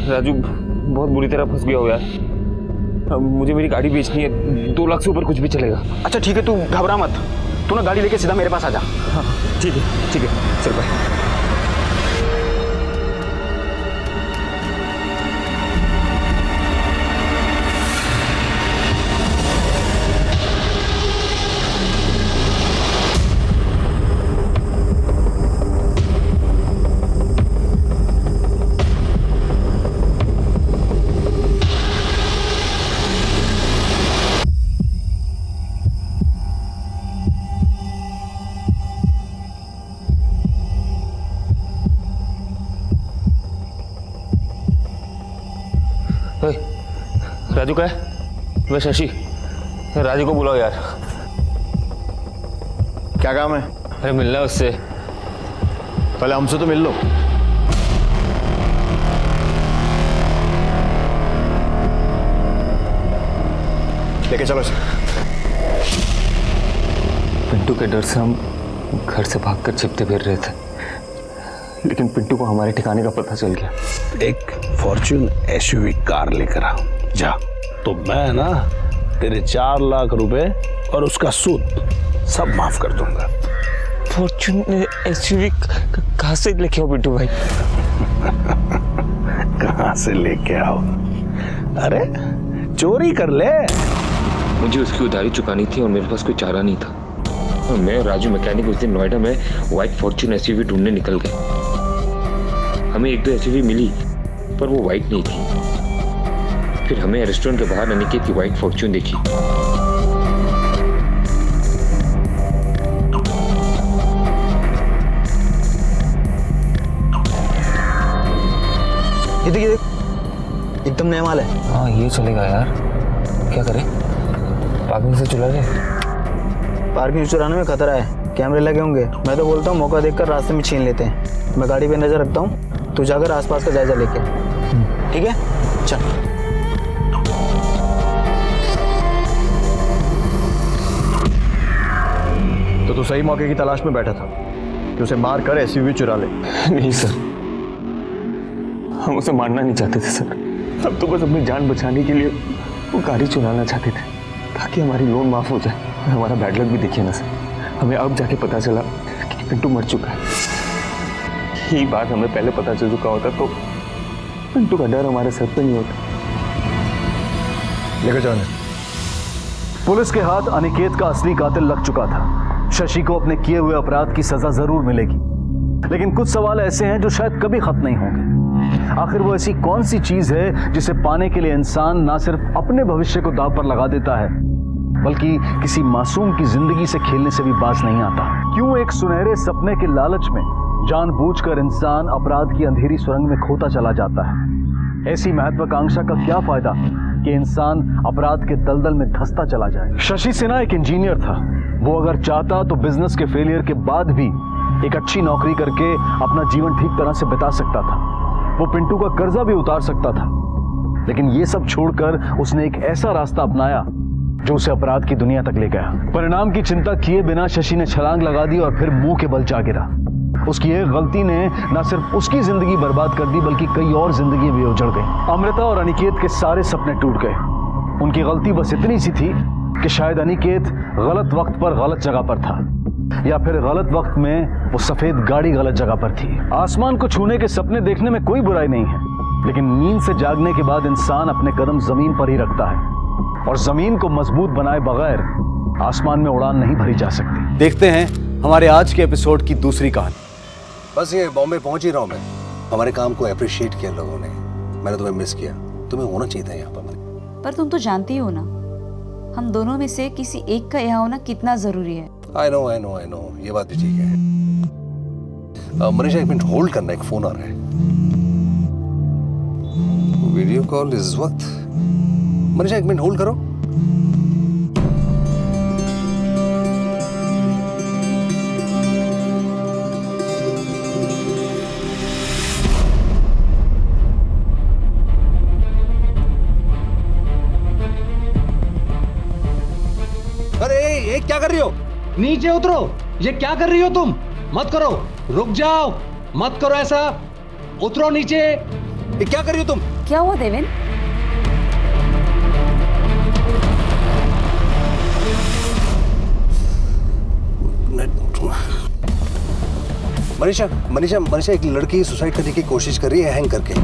राजू, बहुत बुरी तरह फंस गया हो यार। मुझे मेरी गाड़ी बेचनी है, 2 लाख से ऊपर कुछ भी चलेगा। अच्छा ठीक है, तू घबरा मत, तू ना गाड़ी लेके सीधा मेरे पास आ जा। हाँ ठीक है, चल बाय। राजू का है? मैं शशि, राजू को बुलाओ यार। क्या काम है? अरे मिलना है उससे। पहले हमसे तो मिल लो। लेके चलो इसे। पिंटू के डर से हम घर से भागकर छिपते फिर रहे थे, लेकिन पिंटू को हमारे ठिकाने का पता चल गया। एक फॉर्च्यून एसयूवी कार लेकर आ जा, तो मैं ना तेरे 4 लाख रुपए और उसका सूद सब माफ कर दूंगा। फॉर्च्यून एसयूवी कहाँ से लेके आओ पिंटू भाई? कहाँ से लेके आओ? अरे चोरी कर ले। मुझे उसकी उधारी चुकानी थी और मेरे पास कोई चारा नहीं था। और मैं और राजू मैकेनिक उस दिन नोएडा में व्हाइट फॉर्च्यून एसयूवी ढूंढने निकल गए। हमें 1-2 एसयूवी मिली, पर वो व्हाइट नहीं थी। फिर हमें रेस्टोरेंट के बाहर अनिकेत की व्हाइट फॉर्च्यून देखी। ये देख, एकदम नया माल है। हाँ ये चलेगा यार। क्या करें? पार्किंग से चुरा ले। पार्किंग चुराने में खतरा है, कैमरे लगे होंगे। मैं तो बोलता हूँ मौका देखकर रास्ते में छीन लेते हैं। मैं गाड़ी पे नजर रखता हूँ, तू जाकर आसपास का जायजा लेके। ठीक है, चल। तो तू सही मौके की तलाश में बैठा था कि उसे मार कर एसयूवी चुरा ले। नहीं सर, हम उसे मारना नहीं चाहते थे सर। हम तो बस अपनी जान बचाने के लिए वो गाड़ी चुराना चाहते थे, ताकि हमारी लोन माफ हो जाए। हमारा बैड लक भी देखिए ना सर, हमें अब जाके पता चला कि पिंटू मर चुका है। यही बात हमें पहले पता चल चुका होता तो पिंटू का डर हमारे सर पे नहीं होता। लेकर जाने। पुलिस के हाथ अनिकेत का असली कातिल लग चुका था। शशि को अपने किए हुए अपराध की सजा जरूर मिलेगी, लेकिन कुछ सवाल ऐसे हैं जो शायद कभी खत्म नहीं होंगे। आखिर वो ऐसी कौन सी चीज है जिसे पाने के लिए इंसान ना सिर्फ अपने भविष्य को दांव पर लगा देता है, बल्कि किसी मासूम की जिंदगी से खेलने से भी बाज नहीं आता? क्यों एक सुनहरे सपने के लालच में जानबूझकर इंसान अपराध की अंधेरी सुरंग में खोता चला जाता है? ऐसी महत्वाकांक्षा का क्या फायदा कि इंसान अपराध के दलदल में धंसता चला जाए? शशि सिन्हा एक इंजीनियर था। वो अगर चाहता तो बिजनेस के फेलियर के बाद भी एक अच्छी नौकरी करके अपना जीवन ठीक तरह से बिता सकता था। वो पिंटू का कर्जा भी उतार सकता था, लेकिन ये सब छोड़कर उसने एक ऐसा रास्ता अपनाया जो उसे अपराध की दुनिया तक ले गया। परिणाम की चिंता किए बिना शशि ने छलांग लगा दी और फिर मुंह के बल जा गिरा। उसकी एक गलती ने न सिर्फ उसकी जिंदगी बर्बाद कर दी, बल्कि कई और जिंदगियां भी उजड़ गई। अमृता और अनिकेत के सारे सपने टूट गए। उनकी गलती बस इतनी सी थी कि शायद अनिकेत गलत वक्त पर गलत जगह पर था, या फिर गलत वक्त में वो सफेद गाड़ी गलत जगह पर थी। आसमान को छूने के सपने देखने में कोई बुराई नहीं है, लेकिन नींद से जागने के बाद इंसान अपने कदम जमीन पर ही रखता है, और जमीन को मजबूत बनाए बगैर आसमान में उड़ान नहीं भरी जा सकती। देखते हैं हमारे आज के एपिसोड की दूसरी कहानी। बस ये बॉम्बे पहुंच ही रहा हूं मैं। हमारे काम को अप्रिशिएट किया लोगों ने। मैंने तुम्हें मिस किया। तुम्हें होना चाहिए था यहाँ पर तुम तो जानती हो ना, हम दोनोदोनों में से किसी एक का यहाँ होना कितना जरूरी है। आई नो ये बात भी ठीक है। मनीषा एक मिनट होल्ड करना, एक फोन आ रहा है। वीडियो कॉल इस वक्त। मनीषा एक मिनट होल्ड करो। अरे ये क्या कर रही हो? नीचे उतरो। ये क्या कर रही हो तुम? मत करो, रुक जाओ, मत करो ऐसा, उतरो नीचे। ये क्या कर रही हो तुम? क्या हुआ देवेन? मनीषा एक लड़की सुसाइड करने की कोशिश कर रही है हैंग करके।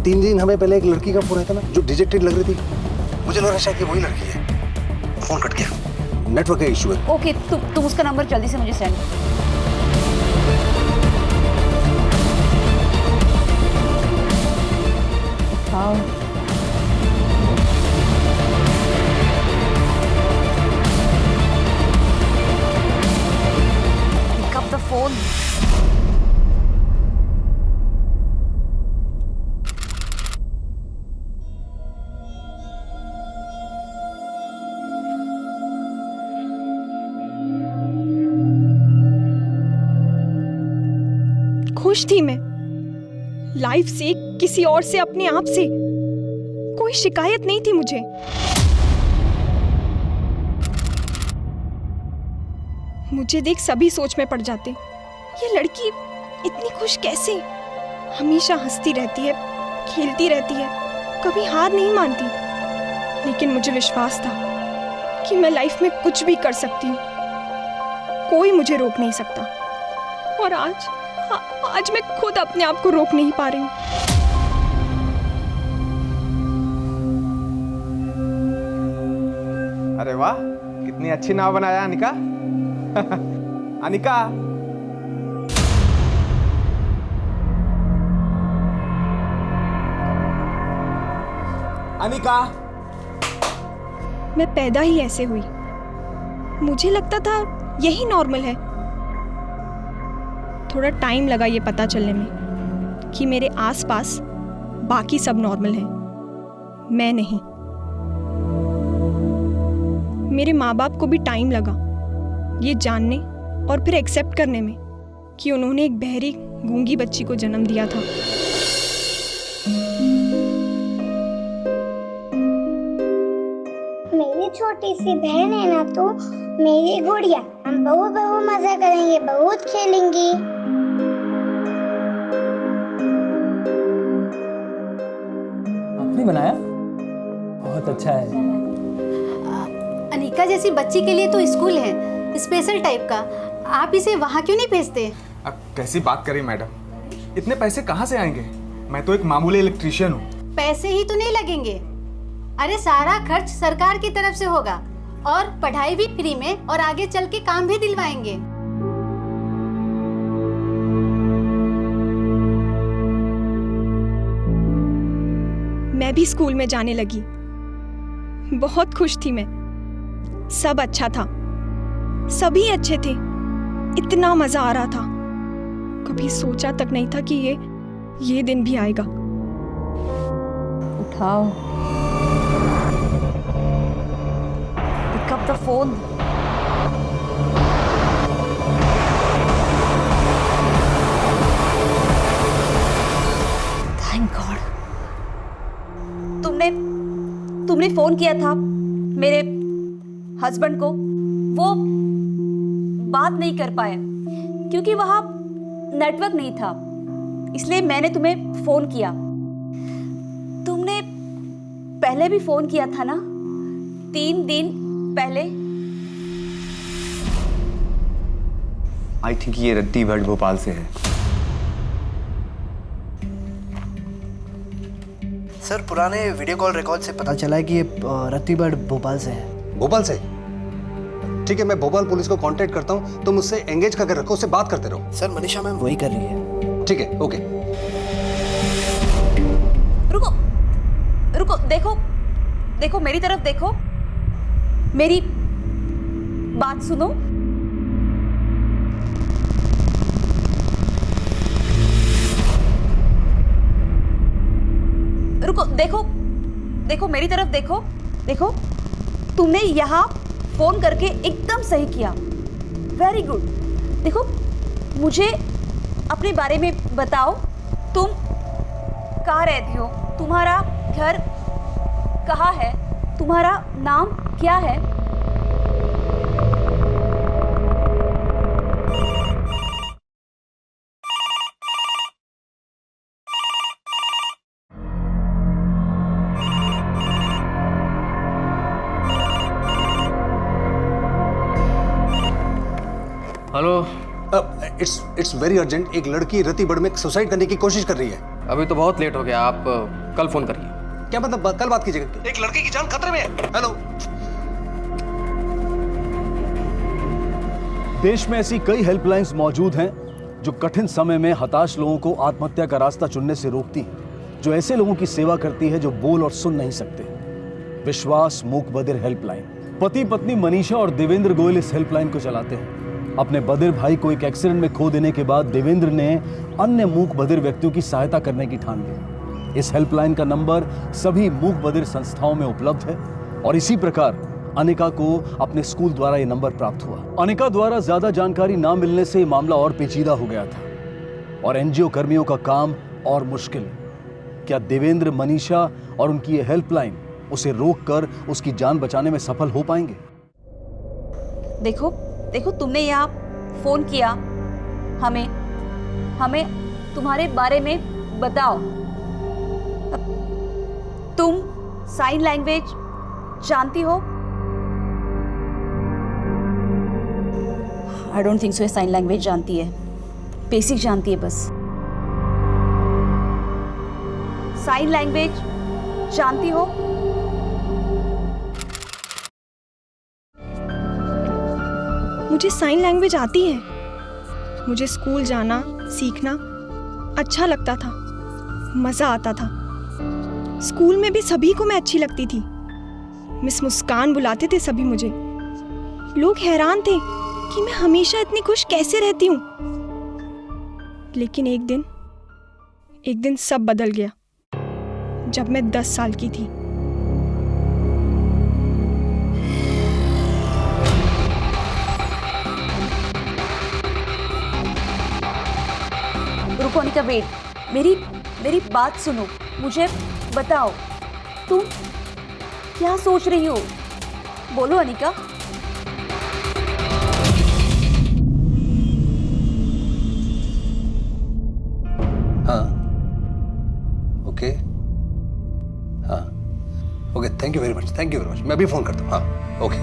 3 दिन हमें पहले एक लड़की का फोन आया था ना, जो डिजेक्टेड लग रही थी। मुझे लग रहा है शायद ये वही लड़की है। फोन कट गया, नेटवर्क का इशू है। ओके, तुम उसका नंबर जल्दी से मुझे सेंड। हाँ। Pick up the phone. खुश थी मैं लाइफ से, किसी और से, अपने आप से। कोई शिकायत नहीं थी मुझे। मुझे देख सभी सोच में पड़ जाते, ये लड़की इतनी खुश कैसे? हमेशा हंसती रहती है, खेलती रहती है, कभी हार नहीं मानती। लेकिन मुझे विश्वास था कि मैं लाइफ में कुछ भी कर सकती हूँ, कोई मुझे रोक नहीं सकता। और आज मैं खुद अपने आप को रोक नहीं पा रही हूँ। अरे वाह, कितनी अच्छी नाव बनाया अनिका। अनिका, अनिका। मैं पैदा ही ऐसे हुई। मुझे लगता था यही नॉर्मल है। थोड़ा टाइम लगा ये पता चलने में कि मेरे आसपास बाकी सब नॉर्मल हैं, मैं नहीं। मेरे माँ बाप को भी टाइम लगा ये जानने और फिर एक्सेप्ट करने में कि उन्होंने एक बहरी गूंगी बच्ची को जन्म दिया था। मेरी छोटी सी बहन है ना, तो मेरी गुड़िया। हम बहुत मजा करेंगे, बहुत खेलेंगे। आपने बनाया? बहुत अच्छा है। अनिका जैसी बच्ची के लिए तो स्कूल है स्पेशल टाइप का। आप इसे वहाँ क्यों नहीं भेजते? अब कैसी बात करी मैडम, इतने पैसे कहाँ से आएंगे? मैं तो एक मामूली इलेक्ट्रीशियन हूँ। पैसे ही तो नहीं लगेंगे। अरे सारा खर्च सरकार की तरफ से होगा, और पढ़ाई भी फ्री में, और आगे चल के काम भी दिलवाएंगे। मैं भी स्कूल में जाने लगी। बहुत खुश थी मैं। सब अच्छा था, सभी अच्छे थे, इतना मजा आ रहा था। कभी सोचा तक नहीं था कि ये दिन भी आएगा। उठाओ, pick up the phone. Thank God. तुमने फोन किया था मेरे हस्बैंड को। वो बात नहीं कर पाए क्योंकि वहां नेटवर्क नहीं था, इसलिए मैंने तुम्हें फोन किया। तुमने पहले भी फोन किया था ना, 3 दिन पहले। आई थिंक ये रत्ती भट्ट भोपाल से है। सर पुराने वीडियो कॉल रिकॉर्ड से पता चला है कि ये रत्ती भट्ट भोपाल से है। भोपाल से? ठीक है, मैं भोपाल पुलिस को कांटेक्ट करता हूँ, तुम उससे एंगेज करके रखो, उससे बात करते रहो। सर मनीषा मैम वही कर रही है। ठीक है, ओके। रुको, देखो मेरी तरफ देखो, मेरी बात सुनो। रुको, देखो मेरी तरफ देखो, तुमने यहाँ फोन करके एकदम सही किया। Very good. देखो, मुझे अपने बारे में बताओ, तुम कहाँ रहती हो, तुम्हारा घर कहाँ है, तुम्हारा नाम क्या है? हेलो। It's very urgent. एक लड़की रत्ती भट्ट में सुसाइड करने की कोशिश कर रही है। अभी तो बहुत लेट हो गया, आप कल फोन करिए। क्या मतलब कल बात कीजिएगा? एक लड़की की जान खतरे में है। हेलो। देश में ऐसी कई हेल्पलाइंस मौजूद हैं जो कठिन समय में हताश लोगों को आत्महत्या का रास्ता चुनने से रोकती है, जो ऐसे लोगों की सेवा करती है जो बोल और सुन नहीं सकते। विश्वास मूक बधिर हेल्पलाइन। पति पत्नी मनीषा और देवेंद्र गोयल इस हेल्पलाइन को चलाते हैं। अपने बधिर भाई को एक एक्सीडेंट में खो देने के बाद देवेंद्र ने अन्य मूक बधिर व्यक्तियों की सहायता करने की ठान ली। इस हेल्पलाइन का नंबर सभी मूक बधिर संस्थाओं में उपलब्ध है और इसी प्रकार अनिका को अपने स्कूल द्वारा यह नंबर प्राप्त हुआ। अनिका द्वारा ज्यादा जानकारी ना मिलने से मामला और पेचीदा हो गया था और एनजीओ कर्मियों का काम और मुश्किल। क्या देवेंद्र, मनीषा और उनकी ये हेल्पलाइन उसे रोककर उसकी जान बचाने में सफल हो पाएंगे? देखो तुमने यहाँ फोन किया, हमें तुम्हारे बारे में बताओ। तुम साइन लैंग्वेज जानती हो? I don't think so. Sign language जानती है, बेसिक जानती है बस। साइन लैंग्वेज जानती हो? मुझे साइन लैंग्वेज आती है। मुझे स्कूल जाना, सीखना अच्छा लगता था, मज़ा आता था। स्कूल में भी सभी को मैं अच्छी लगती थी। मिस मुस्कान बुलाते थे सभी मुझे। लोग हैरान थे कि मैं हमेशा इतनी खुश कैसे रहती हूँ। लेकिन एक दिन सब बदल गया जब मैं 10 साल की थी। रुको अनिका, वेट। मेरी बात सुनो, मुझे बताओ तुम क्या सोच रही हो? बोलो अनिका। हाँ, ओके, हाँ, okay, thank you very much, मैं भी फोन करता हूँ। हाँ, ओके।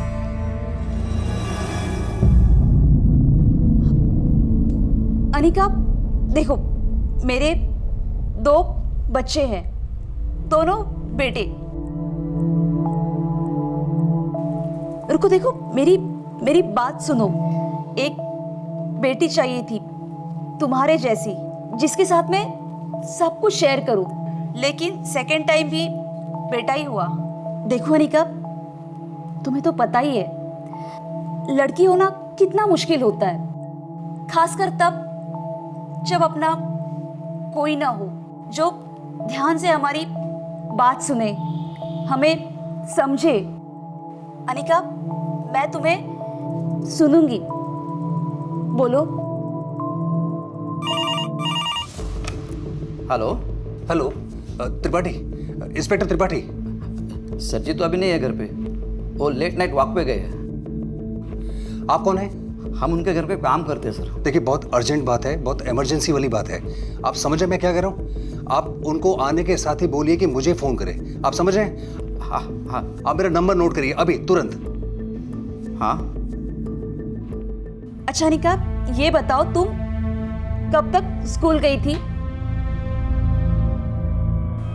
अनिका, देखो, मेरे 2 बच्चे हैं, दोनों बेटे। रुको, देखो, मेरी बात सुनो। एक बेटी चाहिए थी तुम्हारे जैसी, जिसके साथ मैं सब कुछ शेयर करूं, लेकिन सेकेंड टाइम भी बेटा ही हुआ। देखो अनिका, तुम्हें तो पता ही है लड़की होना कितना मुश्किल होता है, खासकर तब जब अपना कोई ना हो जो ध्यान से हमारी बात सुने, हमें समझे। अनिका, मैं तुम्हें सुनूंगी, बोलो। Hello hello, Tripathi, inspector Tripathi. Sir ji तो अभी नहीं है घर पे, वो लेट नाइट वॉक पे गए हैं। आप कौन हैं? हम उनके घर पे काम करते हैं सर। देखिए, बहुत अर्जेंट बात है, बहुत इमरजेंसी वाली बात है। आप समझ रहे हैं मैं क्या कह रहा हूँ? आप उनको आने के साथ ही बोलिए कि मुझे फोन करें। आप समझ रहे हैं? हाँ हाँ। आप मेरा नंबर नोट करिए अभी, तुरंत। हाँ। अच्छा अनिका, ये बताओ तुम कब तक स्कूल गई थी?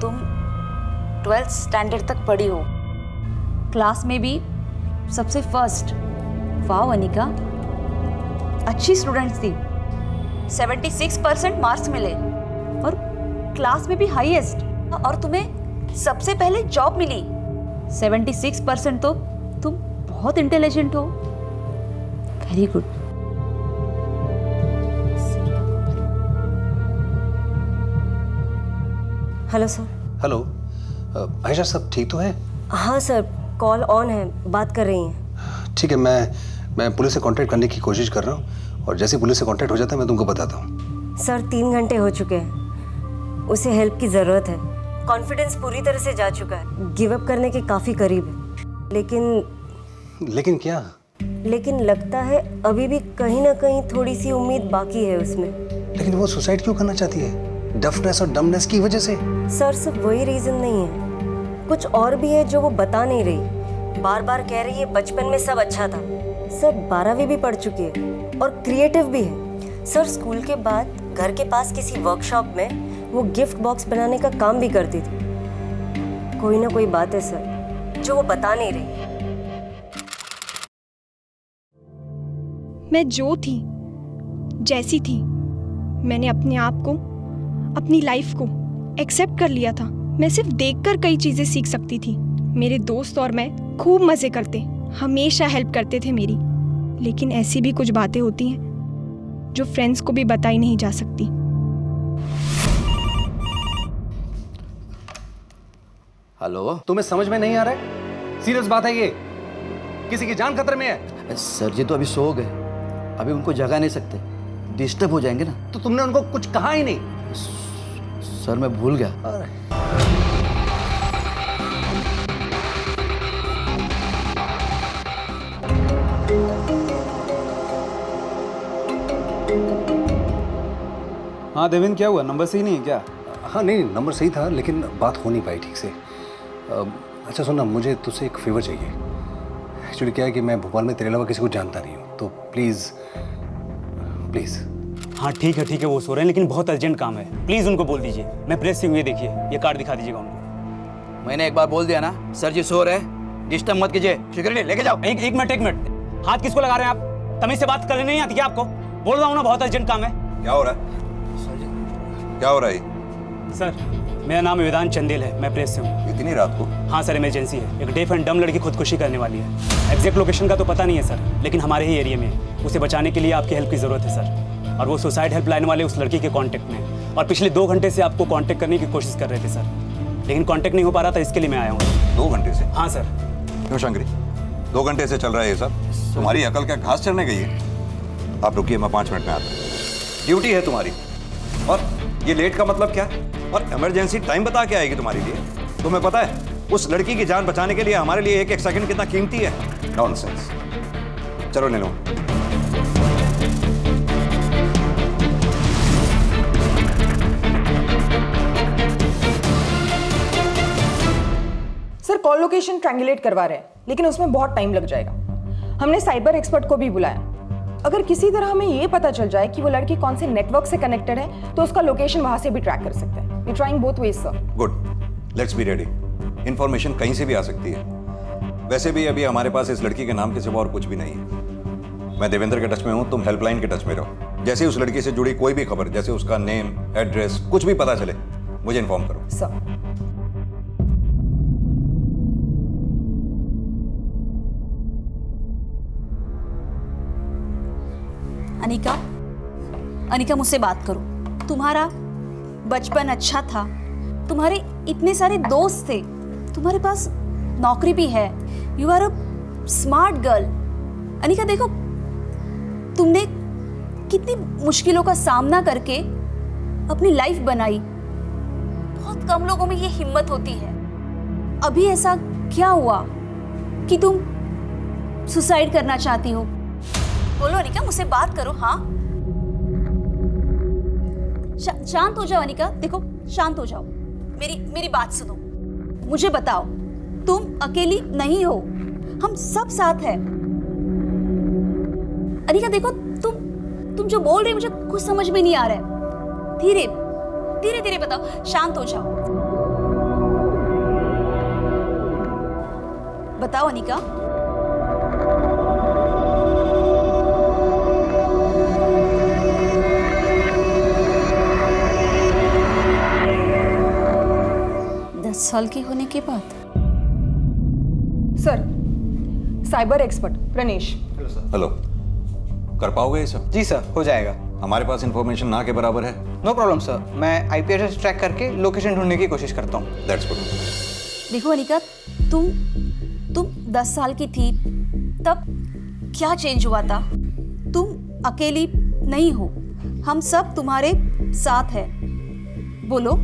तुम 12th स्टैंडर्ड तक पढ़ी हो, क्लास में भी सबसे फर्स्ट। वाह अनिका, अच्छी स्टूडेंट्स थी। 76% मार्क्स मिले और क्लास में भी हाईएस्ट, और तुम्हें सबसे पहले जॉब मिली। 76% तो तुम बहुत इंटेलिजेंट हो। Very good. Hello sir. Hello, Ayesha, सब ठीक तो है? हाँ सर, कॉल ऑन है, बात कर रही हैं। ठीक है, मैं पुलिस से कांटेक्ट करने की कोशिश कर रहा हूँ, और जैसे पुलिस से कांटेक्ट हो जाता है मैं तुमको बताता हूँ। सर 3 घंटे हो चुके हैं, उसे हेल्प की ज़रूरत है। कॉन्फिडेंस पूरी तरह से जा चुका है, गिव अप करने के काफ़ी करीब है। लेकिन क्या? लेकिन लगता है अभी भी कहीं ना कहीं थोड़ी सी उम्मीद बाकी है उसमें। लेकिन वो सुसाइड क्यों करना चाहती है? डफनेस और डमनेस की वजह से? सर सिर्फ वही रीज़न नहीं है, कुछ और भी है जो वो बता नहीं रही। बार बार कह रही है बचपन में सब अच्छा था। सर 12वीं भी पढ़ चुकी है और क्रिएटिव भी है। सर स्कूल के बाद घर के पास किसी वर्कशॉप में वो गिफ्ट बॉक्स बनाने का काम भी करती थी। कोई ना कोई बात है सर जो वो बता नहीं रही। मैं जो थी, जैसी थी, मैंने अपने आप को, अपनी लाइफ को एक्सेप्ट कर लिया था। मैं सिर्फ देखकर कई चीजें सीख सकती थी। मेरे दोस्त और मैं खूब मजे करते, हमेशा हेल्प करते थे मेरी। लेकिन ऐसी भी कुछ बातें होती हैं जो फ्रेंड्स को भी बताई नहीं जा सकती। हेलो, तुम्हें समझ में नहीं आ रहा है? सीरियस बात है ये, किसी की जान खतरे में है। सर जी तो अभी सो गए, अभी उनको जगा नहीं सकते, डिस्टर्ब हो जाएंगे ना। तो तुमने उनको कुछ कहा ही नहीं? सर मैं भूल गया। हाँ देवेंद्र, क्या हुआ? नंबर सही नहीं है क्या? हाँ नहीं, नंबर सही था लेकिन बात हो नहीं पाई ठीक से। अच्छा सुनना, मुझे तुझसे एक फेवर चाहिए। एक्चुअली क्या है कि मैं भोपाल में तेरे अलावा किसी को जानता नहीं हूँ, तो प्लीज़ प्लीज़। हाँ ठीक है, वो सो रहे हैं लेकिन बहुत अर्जेंट काम है, प्लीज़ उनको बोल दीजिए। मैं प्रेस से हुए, देखिए ये कार्ड दिखा दीजिएगा उनको। मैंने एक बार बोल दिया ना, सर जी सो रहे, डिस्टर्ब मत कीजिए। सिक्योरिटी लेके जाओ। एक मिनट, हाथ किसको लगा रहे हैं आप? तमीज से बात करनी नहीं आती क्या आपको? बोल रहा हूँ ना, बहुत अर्जेंट काम है। क्या हो रहा है? क्या हो रहा है? सर मेरा नाम वेदांत चंदेल है, मैं प्रेस से हूँ। इतनी रात को? हाँ सर, इमरजेंसी है। एक डेफ एंड डम लड़की खुदकुशी करने वाली है। एग्जैक्ट लोकेशन का तो पता नहीं है सर, लेकिन हमारे ही एरिया में है। उसे बचाने के लिए आपकी हेल्प की ज़रूरत है सर। और वो सुसाइड हेल्पलाइन वाले उस लड़की के कांटेक्ट में, और पिछले 2 घंटे से आपको कांटेक्ट करने की कोशिश कर रहे थे सर, लेकिन कांटेक्ट नहीं हो पा रहा था, इसके लिए मैं आया हूँ। 2 घंटे से? हाँ सर। क्यों शंकरी, 2 घंटे से चल रहा है ये सब? तुम्हारी अकल क्या घास चढ़ने गई है? आप रुकिए, मैं 5 मिनट में आता हूँ। ड्यूटी है तुम्हारी, और ये लेट का मतलब क्या? और इमरजेंसी टाइम बता के आएगी तुम्हारे लिए? तुम्हें पता है उस लड़की की जान बचाने के लिए हमारे लिए एक सेकंड कितना कीमती है? नॉनसेंस। चलो ले लो। सर कॉल लोकेशन ट्रायंगुलेट करवा रहे हैं, लेकिन उसमें बहुत टाइम लग जाएगा। हमने साइबर एक्सपर्ट को भी बुलाया। अगर किसी तरह हमें ये पता चल जाए कि वो लड़की कौन से नेटवर्क से कनेक्टेड है, तो उसका लोकेशन वहां से भी ट्रैक कर सकते हैं। We trying both ways sir. Good, let's be ready. Information कहीं से भी आ सकती है। वैसे भी अभी हमारे पास इस लड़की के नाम के सिवा और कुछ भी नहीं है। मैं देवेंद्र के टच में हूँ, तुम हेल्पलाइन के टच में रहो। जैसे उस लड़की से जुड़ी कोई भी खबर, जैसे उसका नेम, एड्रेस, कुछ भी पता चले, मुझे इन्फॉर्म करो। सर। अनिका, अनिका मुझसे बात करो। तुम्हारा बचपन अच्छा था, तुम्हारे इतने सारे दोस्त थे, तुम्हारे पास नौकरी भी है, you are a smart girl. Anika देखो, तुमने कितनी मुश्किलों का सामना करके अपनी लाइफ बनाई। बहुत कम लोगों में ये हिम्मत होती है। अभी ऐसा क्या हुआ कि तुम सुसाइड करना चाहती हो? बोलो अनिका, मुझसे बात करो। हाँ, शांत हो जाओ अनिका, देखो शांत हो जाओ, मेरी बात सुनो, मुझे बताओ, तुम अकेली नहीं हो, हम सब साथ हैं। अनिका देखो, तुम जो बोल रही हो मुझे कुछ समझ में नहीं आ रहा है। धीरे धीरे धीरे बताओ, शांत हो जाओ, बताओ अनिका। साल की होने के बाद। Sir, cyber expert Pranesh. Hello, कर पाओगे ये सब? जी सर, हो जाएगा। हमारे पास इंफॉर्मेशन ना के बराबर है। नो प्रॉब्लम सर, मैं आईपी एड्रेस ट्रैक करके लोकेशन ढूंढने की कोशिश करता हूँ। That's good. देखो अनिका, तुम 10 साल की थी तब क्या चेंज हुआ था? तुम अकेली नहीं हो, हम सब तुम्हारे साथ हैं। बोलो,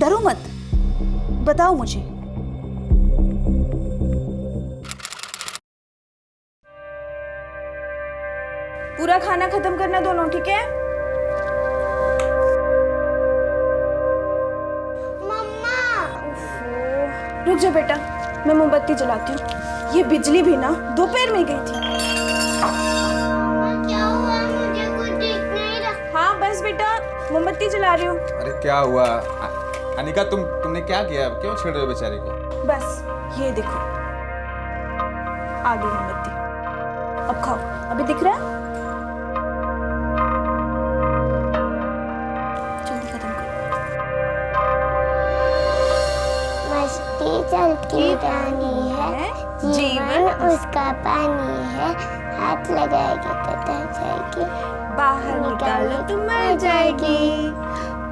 डरो मत, बताओ मुझे। पूरा खाना खत्म करना दोनों, ठीक है? मम्मा। रुक जा बेटा, मैं मोमबत्ती जलाती हूँ। ये बिजली भी ना दोपहर में गई थी। क्या हुआ? मुझे कुछ दिख नहीं रहा। हाँ बस बेटा, मोमबत्ती जला रही हूँ। अरे क्या हुआ अनिका, तुमने क्या किया? क्यों छेड़ रहे हो बेचारे को? बस ये देखो, आ गई मोमबत्ती। अब खाओ, अभी दिख रहा है? जल्दी खत्म करो। मस्ती चलती रानी है, जीवन उसका पानी है, हाथ लगाएगी तो तर जाएगी, बाहर निकालो तो मर जाएगी।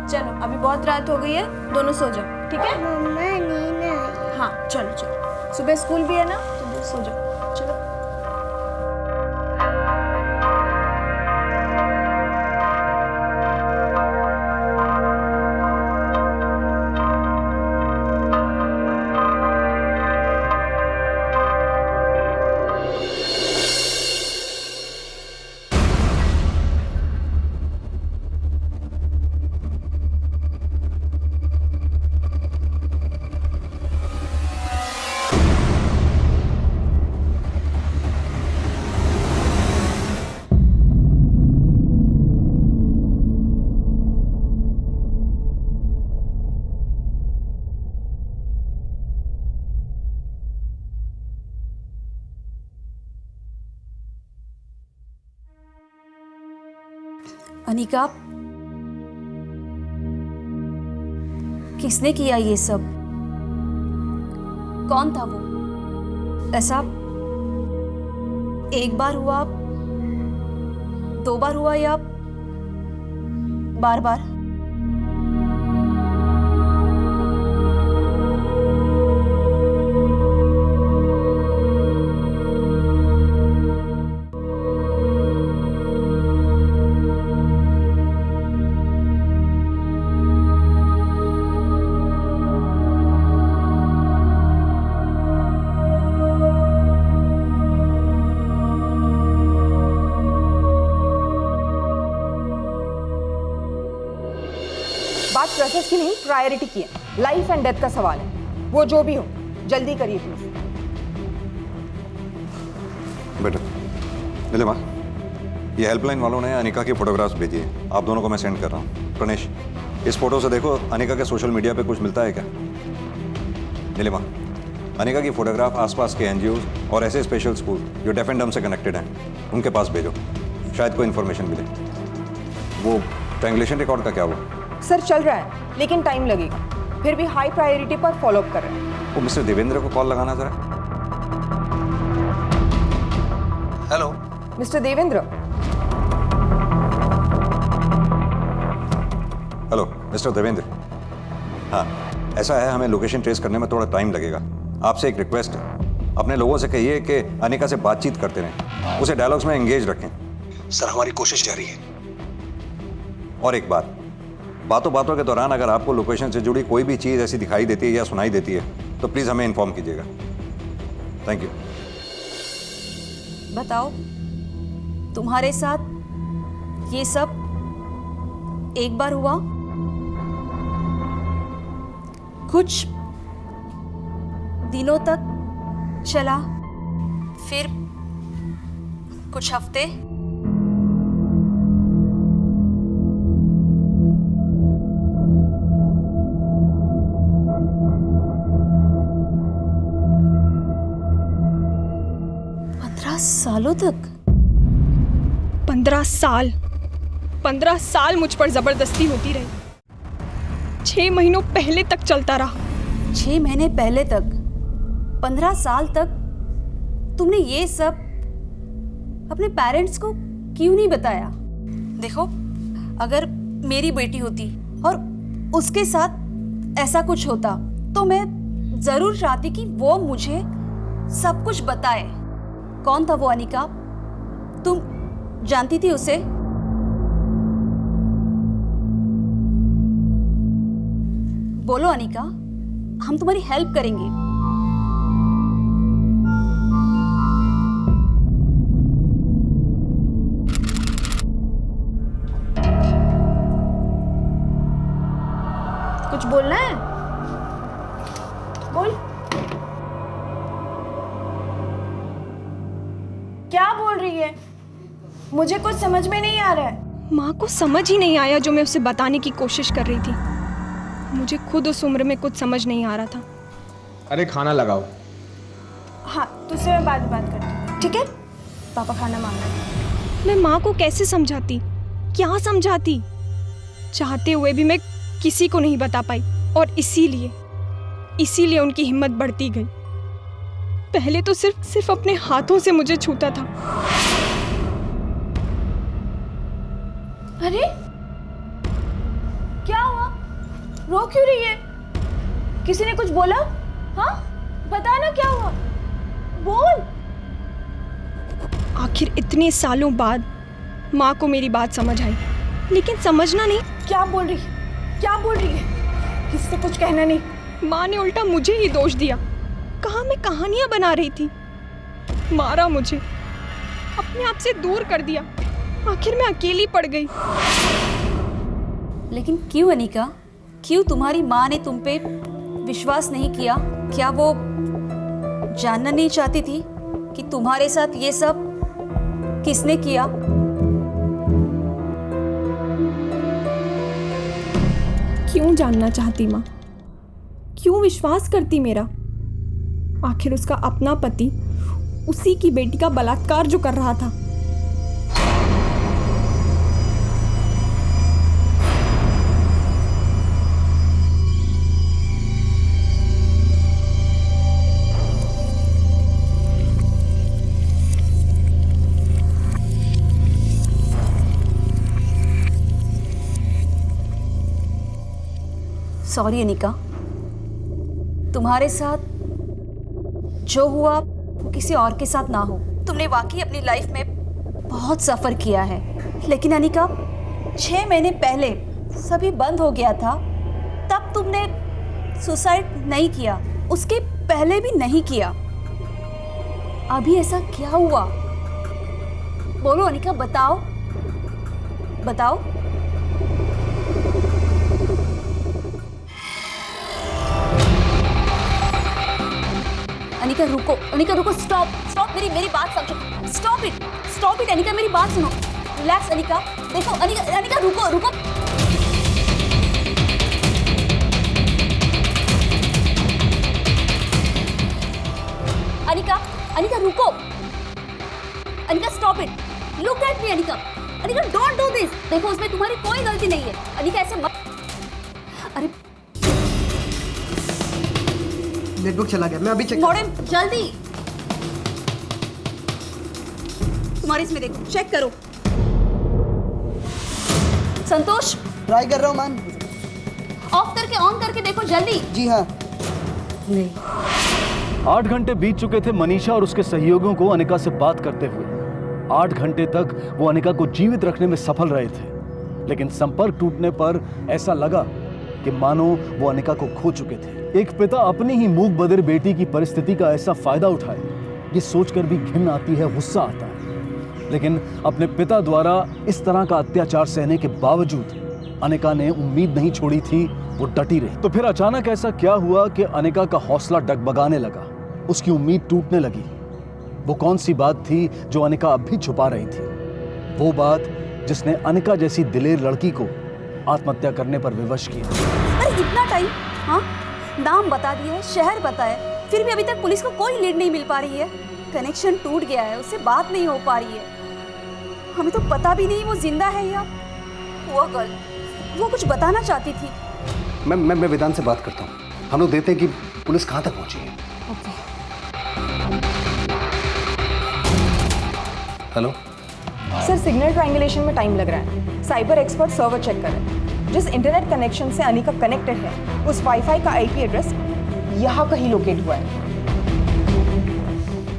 चलो, अभी बहुत रात हो गई है, दोनों सो जाओ, ठीक है? मम्मा नींद आई। हाँ चलो चलो, सुबह स्कूल भी है ना, तो सो जाओ, चलो। अनिका, किसने किया ये सब? कौन था वो? ऐसा एक बार हुआ, 2 बार हुआ या बार बार? बात प्रोसेस की नहीं, प्रायोरिटी की है। लाइफ एंड डेथ का सवाल है, वो जो भी हो, जल्दी करिए प्लीज। बेटा नीलिमा, ये हेल्पलाइन वालों ने अनिका की फोटोग्राफ्स भेजी है, आप दोनों को मैं सेंड कर रहा हूँ। प्रणेश, इस फोटो से देखो अनिका के सोशल मीडिया पे कुछ मिलता है क्या? नीलिमा, अनिका की फोटोग्राफ आसपास के एनजीओ और ऐसे स्पेशल स्कूल जो डेफ एंड डम से कनेक्टेड हैं, उनके पास भेजो, शायद कोई इन्फॉर्मेशन मिले। वो ट्रायंगुलेशन रिकॉर्ड का क्या हुआ? सर चल रहा है, लेकिन टाइम लगेगा, फिर भी हाई प्रायोरिटी पर फॉलो अप कर रहे हैं। वो मिस्टर देवेंद्र को कॉल लगाना जरा। Hello mister Devendra, mister Devendra, हाँ ऐसा है, हमें लोकेशन ट्रेस करने में थोड़ा टाइम लगेगा। आपसे एक रिक्वेस्ट है, अपने लोगों से कहिए कि अनिका से बातचीत करते रहें, उसे डायलॉग्स में एंगेज रखें। सर हमारी कोशिश जारी है। और एक बात, बातों बातों के दौरान अगर आपको लोकेशन से जुड़ी कोई भी चीज़ ऐसी दिखाई देती है या सुनाई देती है तो प्लीज़ हमें इन्फॉर्म कीजिएगा। Thank you. बताओ, तुम्हारे साथ ये सब एक बार हुआ? कुछ दिनों तक चला, फिर कुछ हफ्ते? सालों तक? 15 साल 15 साल मुझ पर जबरदस्ती होती रही। 6 महीनों पहले तक चलता रहा। 6 महीने पहले तक? 15 साल तक तुमने ये सब अपने पेरेंट्स को क्यों नहीं बताया? देखो, अगर मेरी बेटी होती और उसके साथ ऐसा कुछ होता तो मैं जरूर चाहती कि वो मुझे सब कुछ बताए। कौन था वो अनिका? तुम जानती थी उसे? बोलो अनिका, हम तुम्हारी हेल्प करेंगे। कुछ बोलना है? बोल। क्या बोल रही है? मुझे कुछ समझ में नहीं आ रहा है। माँ को समझ ही नहीं आया जो मैं उसे बताने की कोशिश कर रही थी। मुझे खुद उस उम्र में कुछ समझ नहीं आ रहा था। अरे खाना लगाओ। हाँ, तुझसे मैं बात करती हूँ, ठीक है? पापा खाना मांग रहे हैं। मैं माँ को कैसे समझाती, क्या समझाती? चाहते हुए भी मैं किसी को नहीं बता पाई और इसीलिए उनकी हिम्मत बढ़ती गई। पहले तो सिर्फ अपने हाथों से मुझे छूता था। अरे क्या हुआ? रो क्यों रही है? किसी ने कुछ बोला? हाँ, बता ना क्या हुआ, बोल। आखिर इतने सालों बाद माँ को मेरी बात समझ आई, लेकिन समझना नहीं। क्या बोल रही है? किससे कुछ कहना नहीं। माँ ने उल्टा मुझे ही दोष दिया। कहा मैं कहानियां बना रही थी, मारा मुझे, अपने आप से दूर कर दिया। आखिर मैं अकेली पड़ गई। लेकिन क्यों अनिका? क्यों तुम्हारी माँ ने तुम पे विश्वास नहीं किया? क्या वो जानना नहीं चाहती थी कि तुम्हारे साथ ये सब किसने किया? क्यों जानना चाहती माँ? क्यों विश्वास करती मेरा? आखिर उसका अपना पति उसी की बेटी का बलात्कार जो कर रहा था। सॉरी अनिका, तुम्हारे साथ जो हुआ वो किसी और के साथ ना हो। तुमने वाकई अपनी लाइफ में बहुत सफ़र किया है, लेकिन अनिका 6 महीने पहले सभी बंद हो गया था, तब तुमने सुसाइड नहीं किया, उसके पहले भी नहीं किया। अभी ऐसा क्या हुआ? बोलो अनिका, बताओ। अनिका रुको, स्टॉप, मेरी बात समझो। स्टॉप इट अनिका, मेरी बात सुनो। रिलैक्स अनिका। देखो अनिका रुको। अनिका रुको। Anika stop it. Look at me Anika don't do this. देखो उसमें तुम्हारी कोई गलती नहीं है अनिका, ऐसे मत। अरे नेटवर्क चला गया, मैं अभी चेक। मॉडर्न जल्दी, तुम्हारे इसमें देखो, चेक करो। संतोष ट्राई कर रहा हूँ मैम। ऑफ करके ऑन करके देखो जल्दी। जी हाँ। नहीं। 8 घंटे बीत चुके थे मनीषा और उसके सहयोगियों को अनिका से बात करते हुए। 8 घंटे तक वो अनिका को जीवित रखने में सफल रहे थे, लेकिन संपर्क टूटने पर ऐसा लगा कि मानो वो अनिका को खो चुके थे। एक पिता अपनी ही मूक बधिर बेटी की परिस्थिति का ऐसा फायदा उठाए, ये सोचकर भी घिन आती है, गुस्सा आता है। लेकिन अपने पिता द्वारा इस तरह का अत्याचार सहने के बावजूद अनिका ने उम्मीद नहीं छोड़ी थी, वो डटी रही। तो फिर अचानक ऐसा क्या हुआ कि अनिका का हौसला डगमगाने लगा, उसकी उम्मीद टूटने लगी। वो कौन सी बात थी जो अनिका अब भी छुपा रही थी? वो बात जिसने अनिका जैसी दिलेर लड़की को आत्महत्या करने पर विवश किया। अरे इतना टाइम, हाँ, नाम बता दिया है, शहर बताया, फिर भी अभी तक पुलिस को कोई लीड नहीं मिल पा रही है। कनेक्शन टूट गया है, उससे बात नहीं हो पा रही है। हमें तो पता भी नहीं वो जिंदा है या हुआ गर्ल। वो कुछ बताना चाहती थी। मैं वेदांत से बात करता हूँ। हम लोग देखते हैं कि पुलिस कहाँ तक पहुँची है। हेलो सर, सिग्नल ट्रायंगुलेशन में टाइम लग रहा है। साइबर एक्सपर्ट सर्वर चेक कर रहे हैं। जिस इंटरनेट कनेक्शन से अनिका कनेक्टेड है, उस वाईफाई का आईपी एड्रेस यहाँ कहीं लोकेट हुआ है।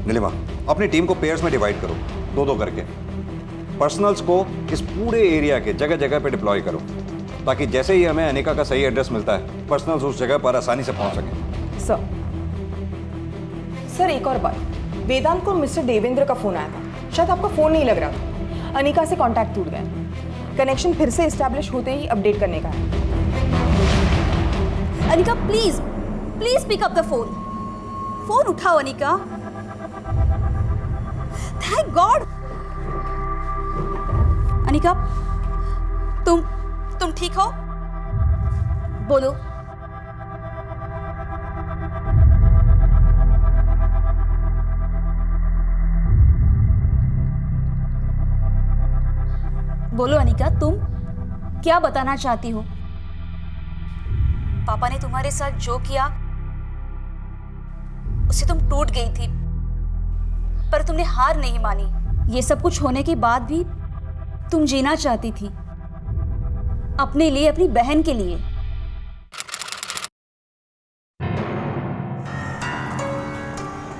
नीलिमा, अपनी टीम को पेयर्स में डिवाइड करो, 2-2 करके। पर्सनल्स को इस पूरे एरिया के जगह जगह पे डिप्लॉय करो, ताकि जैसे ही हमें अनिका का सही एड्रेस मिलता है, पर्सनल्स उस जगह पर आसानी से पहुंच सकें। सर एक और बात, वेदांत को मिस्टर देवेंद्र का फोन आया था। शायद आपका फोन नहीं लग रहा था। अनिका से कांटेक्ट टूट गया। कनेक्शन फिर से एस्टैब्लिश होते ही अपडेट करने का है। Anika please please pick up the phone. Phone उठाओ अनिका। Thank God. अनिका, तुम ठीक हो? बोलो। बोलो अनिका, तुम क्या बताना चाहती हो? पापा ने तुम्हारे साथ जो किया उससे तुम टूट गई थी, पर तुमने हार नहीं मानी। ये सब कुछ होने के बाद भी तुम जीना चाहती थी, अपने लिए, अपनी बहन के लिए।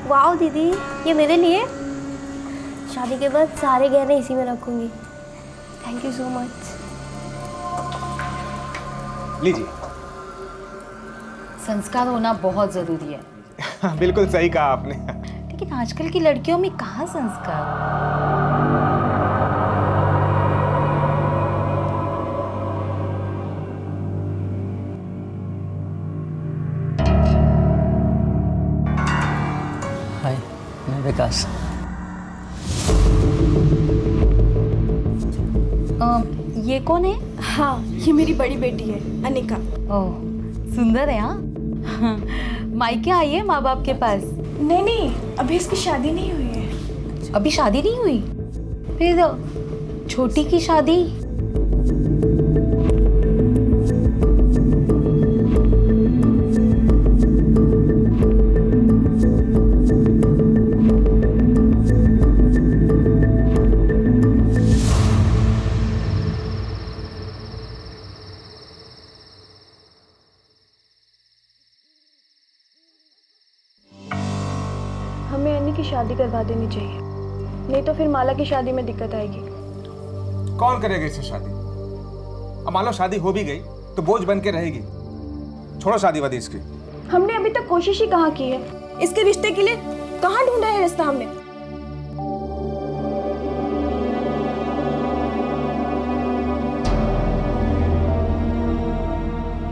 वाओ दीदी, ये मेरे लिए। शादी के बाद सारे गहने इसी में रखूंगी। Thank you so much. लीजिए। संस्कार होना बहुत जरूरी है। बिल्कुल सही कहा आपने। लेकिन आजकल की लड़कियों में कहाँ संस्कार? हाय, मैं विकास। ये कौन है? हाँ, ये मेरी बड़ी बेटी है, अनिका। ओह, सुंदर है। हाँ, मायके आई है माँ बाप के पास? नहीं, अभी इसकी शादी नहीं हुई है। अभी शादी नहीं हुई? फिर छोटी की शादी? हमें अन्नी की शादी करवा देनी चाहिए, नहीं तो फिर माला की शादी में दिक्कत आएगी। कौन करेगा इससे शादी? अब मान लो शादी हो भी गई तो बोझ बन के रहेगी। छोड़ो शादी वादी इसकी। हमने अभी तक कोशिश ही कहाँ की है? इसके रिश्ते के लिए कहाँ ढूंढा है रिश्ता हमने?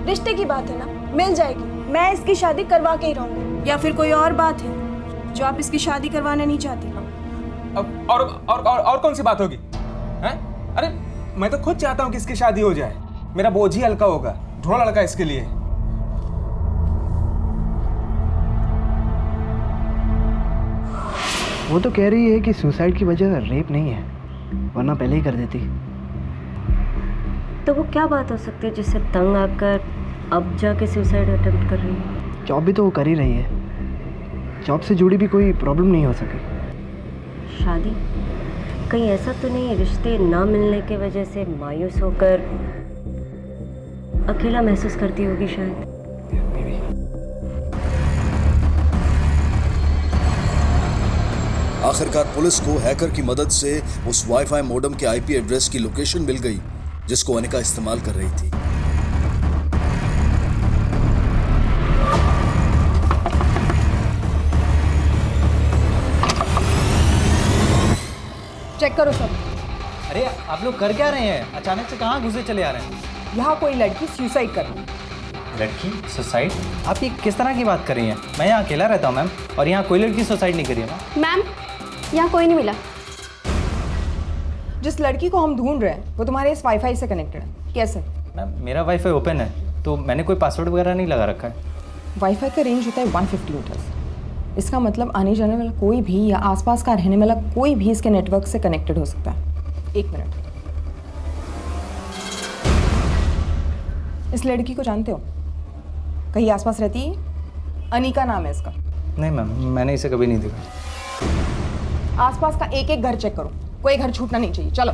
रिश्ते की बात है ना, मिल जाएगी। मैं इसकी शादी करवा के ही रहूंगी। या फिर कोई और बात है जो आप इसकी शादी करवाना नहीं चाहती? अब और कौन सी बात होगी? हैं? अरे मैं तो खुद चाहता हूँ कि इसकी शादी हो जाए। मेरा बोझ ही हल्का होगा। ढूंढो लड़का इसके लिए। वो तो कह रही है कि सुसाइड की वजह रेप नहीं है, वरना पहले ही कर देती। तो वो क्या बात हो सकती है जिससे तंग आकर अब जाके सुसाइड अटेम्प्ट कर रही है? जॉब भी तो वो कर ही रही है। जॉब से जुड़ी भी कोई प्रॉब्लम नहीं हो सकी। शादी? कहीं ऐसा तो नहीं रिश्ते ना मिलने की वजह से मायूस होकर अकेला महसूस करती होगी शायद। आखिरकार पुलिस को हैकर की मदद से उस वाईफाई मॉडेम के आईपी एड्रेस की लोकेशन मिल गई जिसको अनिका इस्तेमाल कर रही थी। चेक करो सब। अरे आप लोग कर क्या रहे हैं? अचानक से कहाँ घुसे चले आ रहे हैं? यहाँ कोई लड़की सुसाइड कर रही है। लड़की सुसाइड? आप ये किस तरह की बात कर रही हैं? मैं यहाँ अकेला रहता हूँ मैम, और यहाँ कोई लड़की सुसाइड नहीं करी है मैम। यहाँ कोई नहीं मिला। जिस लड़की को हम ढूंढ रहे हैं वो तुम्हारे इस वाईफाई से कनेक्टेड है। कैसे? मैम मेरा वाईफाई ओपन है, तो मैंने कोई पासवर्ड वगैरह नहीं लगा रखा है। वाईफाई का रेंज होता है 150 मीटर्स। इसका मतलब आने जाने वाला कोई भी या आसपास का रहने वाला कोई भी इसके नेटवर्क से कनेक्टेड हो सकता है। 1 मिनट। इस लड़की को जानते हो? कहीं आसपास रहती है? अनिका नाम है इसका। नहीं मैम, मैंने इसे कभी नहीं देखा। आसपास का एक एक घर चेक करो, कोई घर छूटना नहीं चाहिए। चलो।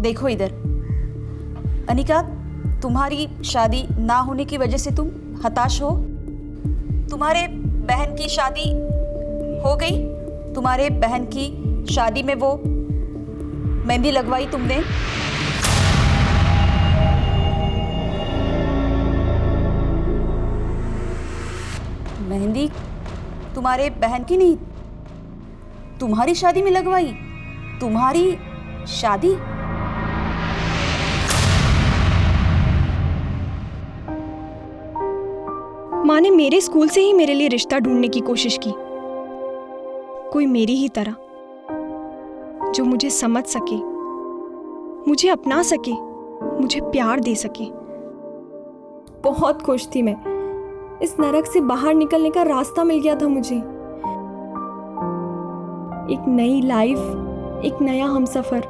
देखो इधर, अनिका, तुम्हारी शादी ना होने की वजह से तुम हताश हो। तुम्हारे बहन की शादी हो गई, तुम्हारे बहन की शादी में वो मेहंदी लगवाई तुमने। मेहंदी तुम्हारे बहन की नहीं, तुम्हारी शादी में लगवाई। तुम्हारी शादी? माँ ने मेरे स्कूल से ही मेरे लिए रिश्ता ढूंढने की कोशिश की, कोई मेरी ही तरह जो मुझे समझ सके, मुझे अपना सके, मुझे प्यार दे सके। बहुत खुश थी मैं। इस नरक से बाहर निकलने का रास्ता मिल गया था मुझे। एक नई लाइफ, एक नया हमसफर,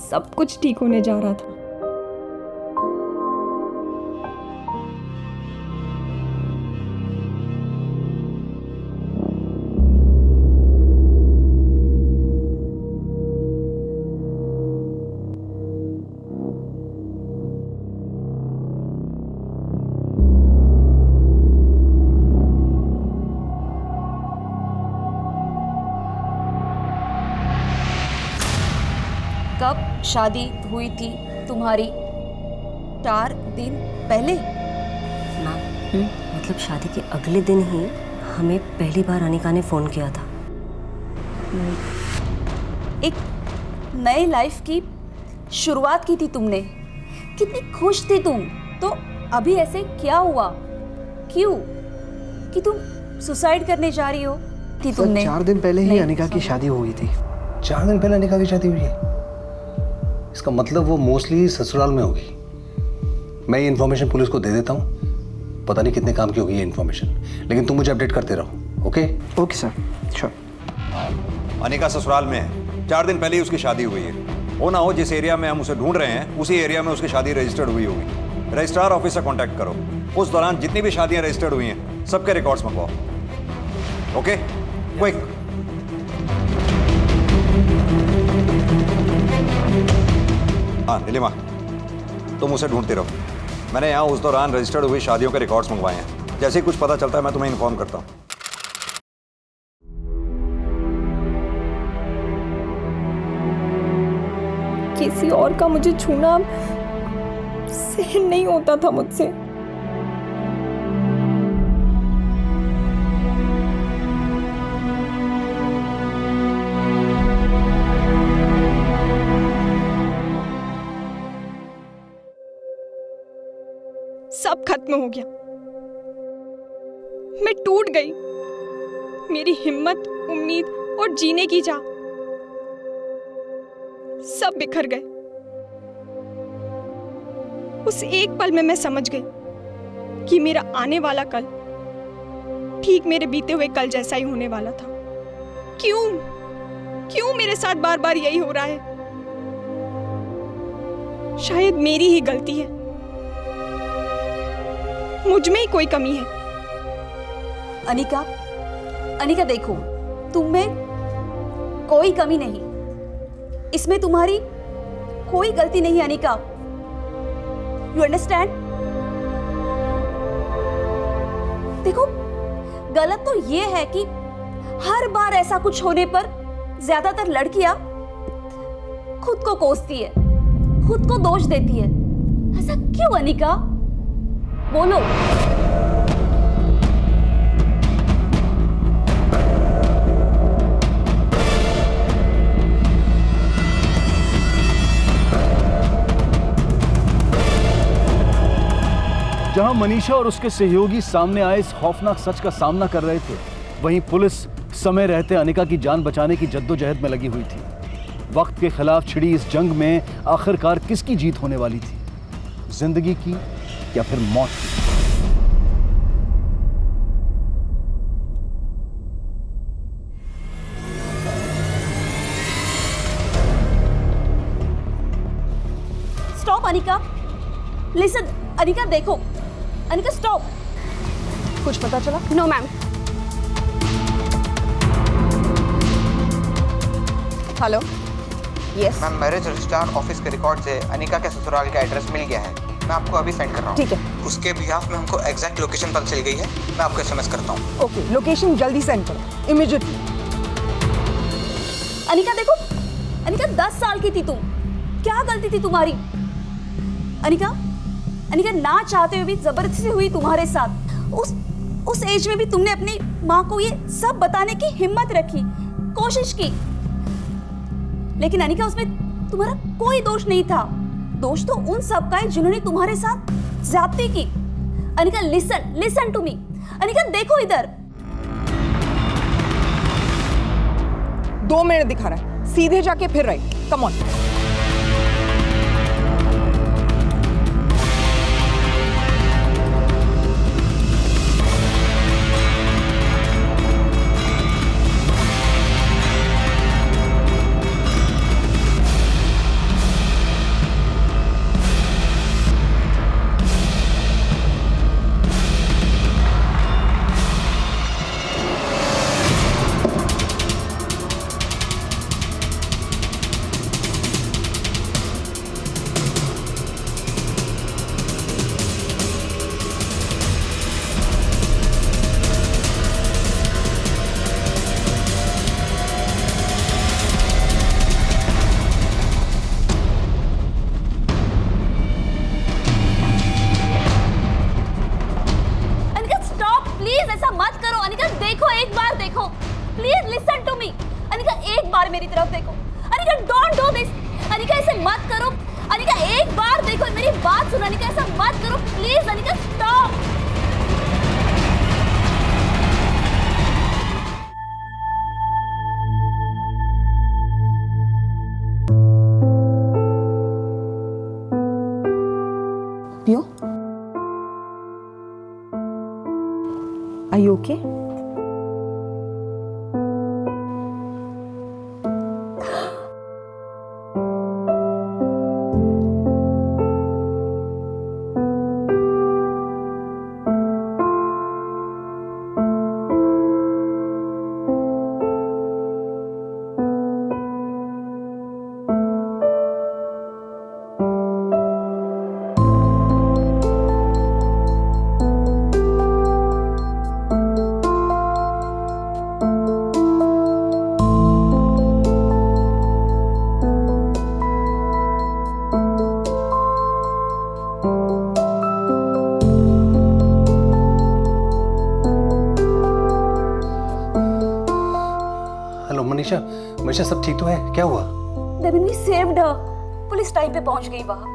सब कुछ ठीक होने जा रहा था। कब शादी हुई थी तुम्हारी? 4 दिन पहले? मतलब शादी के अगले दिन ही हमें पहली बार अनिका ने फ़ोन किया था। एक नए लाइफ की शुरुआत की थी तुमने। कितनी खुश थी तुम। तो अभी ऐसे क्या हुआ? क्यों कि तुम सुसाइड करने जा रही हो? थी तुमने 4 दिन पहले ही अनिका की शादी हो गई थी। 4 दिन पहले अनिका की शादी हुई है? इसका मतलब वो मोस्टली ससुराल में होगी। मैं ये इन्फॉर्मेशन पुलिस को दे देता हूँ, पता नहीं कितने काम की होगी ये इन्फॉर्मेशन, लेकिन तुम मुझे अपडेट करते रहो। Okay? Okay sir, sure. Anika ससुराल में है, 4 दिन पहले ही उसकी शादी हुई है। हो ना हो जिस एरिया में हम उसे ढूंढ रहे हैं उसी एरिया में उसकी शादी रजिस्टर्ड हुई होगी। रजिस्ट्रार ऑफिस से कॉन्टैक्ट करो। उस दौरान जितनी भी शादियां रजिस्टर्ड हुई हैं सबके रिकॉर्ड्स मंगवाओ। ओके? क्विक। हाँ नीलिमा, तुम उसे ढूंढते रहो। मैंने यहाँ उस दौरान रजिस्टर्ड हुई शादियों के रिकॉर्ड्स मंगवाए हैं। जैसे ही कुछ पता चलता है मैं तुम्हें इन्फॉर्म करता हूँ। किसी और का मुझे छूना सहन नहीं होता था मुझसे। सब खत्म हो गया। मैं टूट गई। मेरी हिम्मत, उम्मीद और जीने की चाह सब बिखर गए। उस एक पल में मैं समझ गई कि मेरा आने वाला कल ठीक मेरे बीते हुए कल जैसा ही होने वाला था। क्यों? क्यों मेरे साथ बार बार यही हो रहा है? शायद मेरी ही गलती है, मुझ में ही कोई कमी है। अनिका, अनिका देखो, तुम में कोई कमी नहीं, इसमें तुम्हारी कोई गलती नहीं है अनिका। You understand? देखो, गलत तो ये है कि हर बार ऐसा कुछ होने पर ज्यादातर लड़कियां खुद को कोसती है, खुद को दोष देती है। ऐसा क्यों अनिका? बोलो। जहां मनीषा और उसके सहयोगी सामने आए इस खौफनाक सच का सामना कर रहे थे, वहीं पुलिस समय रहते अनिका की जान बचाने की जद्दोजहद में लगी हुई थी। वक्त के खिलाफ छिड़ी इस जंग में आखिरकार किसकी जीत होने वाली थी? जिंदगी की या फिर मौत की? स्टॉप अनिका, लिसन अनिका, देखो अनिका, स्टॉप। कुछ पता चला? No ma'am. Hello, yes ma'am, marriage registrar office के रिकॉर्ड से अनिका के ससुराल का एड्रेस मिल गया है। मैं आपको अभी सेंड कर रहा हूँ। ठीक है। उसके बिहाफ में हमको एग्जैक्ट लोकेशन पता चल गई है। मैं आपको एसएमएस करता हूँ। ओके, लोकेशन जल्दी सेंड करो, इमीडिएटली। अनिका देखो, अनिका 10 साल की थी तुम, क्या गलती थी तुम्हारी? अनिका, अनिका ना चाहते हुए भी जबरदस्ती हुई तुम्हारे साथ। उस एज में भी तुमने अपनी माँ को ये सब बताने की हिम्मत रखी, कोशिश की, लेकिन अनिका उसमें तुम्हारा कोई दोष नहीं था। दोष तो उन सब का है जिन्होंने तुम्हारे साथ ज्यादती की। Anika listen to me. Anika देखो इधर। 2 मिनट दिखा रहा है, सीधे जाके फिर right, come on. Please listen to me. Anika एक बार मेरी तरफ देखो। Anika don't do this. Anika ऐसे मत करो। अनिका एक बार देखो, मेरी बात सुनो। अनिका ऐसा मत करो प्लीज। अनिका स्टॉप। पियो, are you okay? Manisha, Manisha सब ठीक तो है? क्या हुआ? Devin, we saved her. Police time पे पहुंच गई वहां।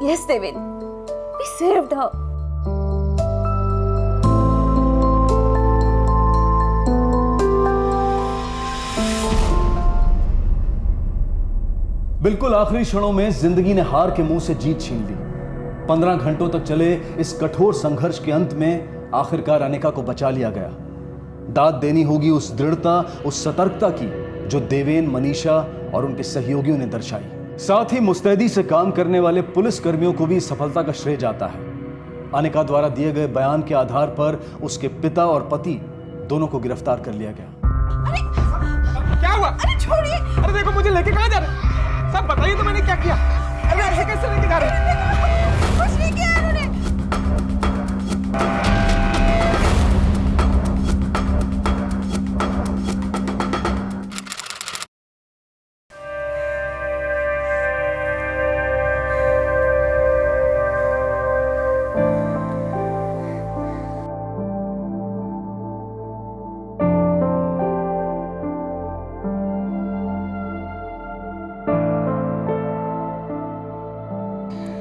Yes, Devin, we saved her. बिल्कुल आखिरी क्षणों में जिंदगी ने हार के मुंह से जीत छीन ली। 15 घंटों तक चले इस कठोर संघर्ष के अंत में आखिरकार अनिका को बचा लिया गया। दाद देनी होगी उस दृढ़ता, उस सतर्कता की जो देवेन, मनीषा और उनके सहयोगियों ने दर्शाई। साथ ही मुस्तैदी से काम करने वाले पुलिस कर्मियों को भी सफलता का श्रेय जाता है। अनिका द्वारा दिए गए बयान के आधार पर उसके पिता और पति दोनों को गिरफ्तार कर लिया गया। क्या हुआ? अरे छोड़िए। अरे देखो मुझे लेके कहाँ जा रहे हैं? सब बताइए तो मैंने क्या किया? अरे ऐसे कैसे लेके जा रहे हैं? कुछ नहीं किया इन्होंने।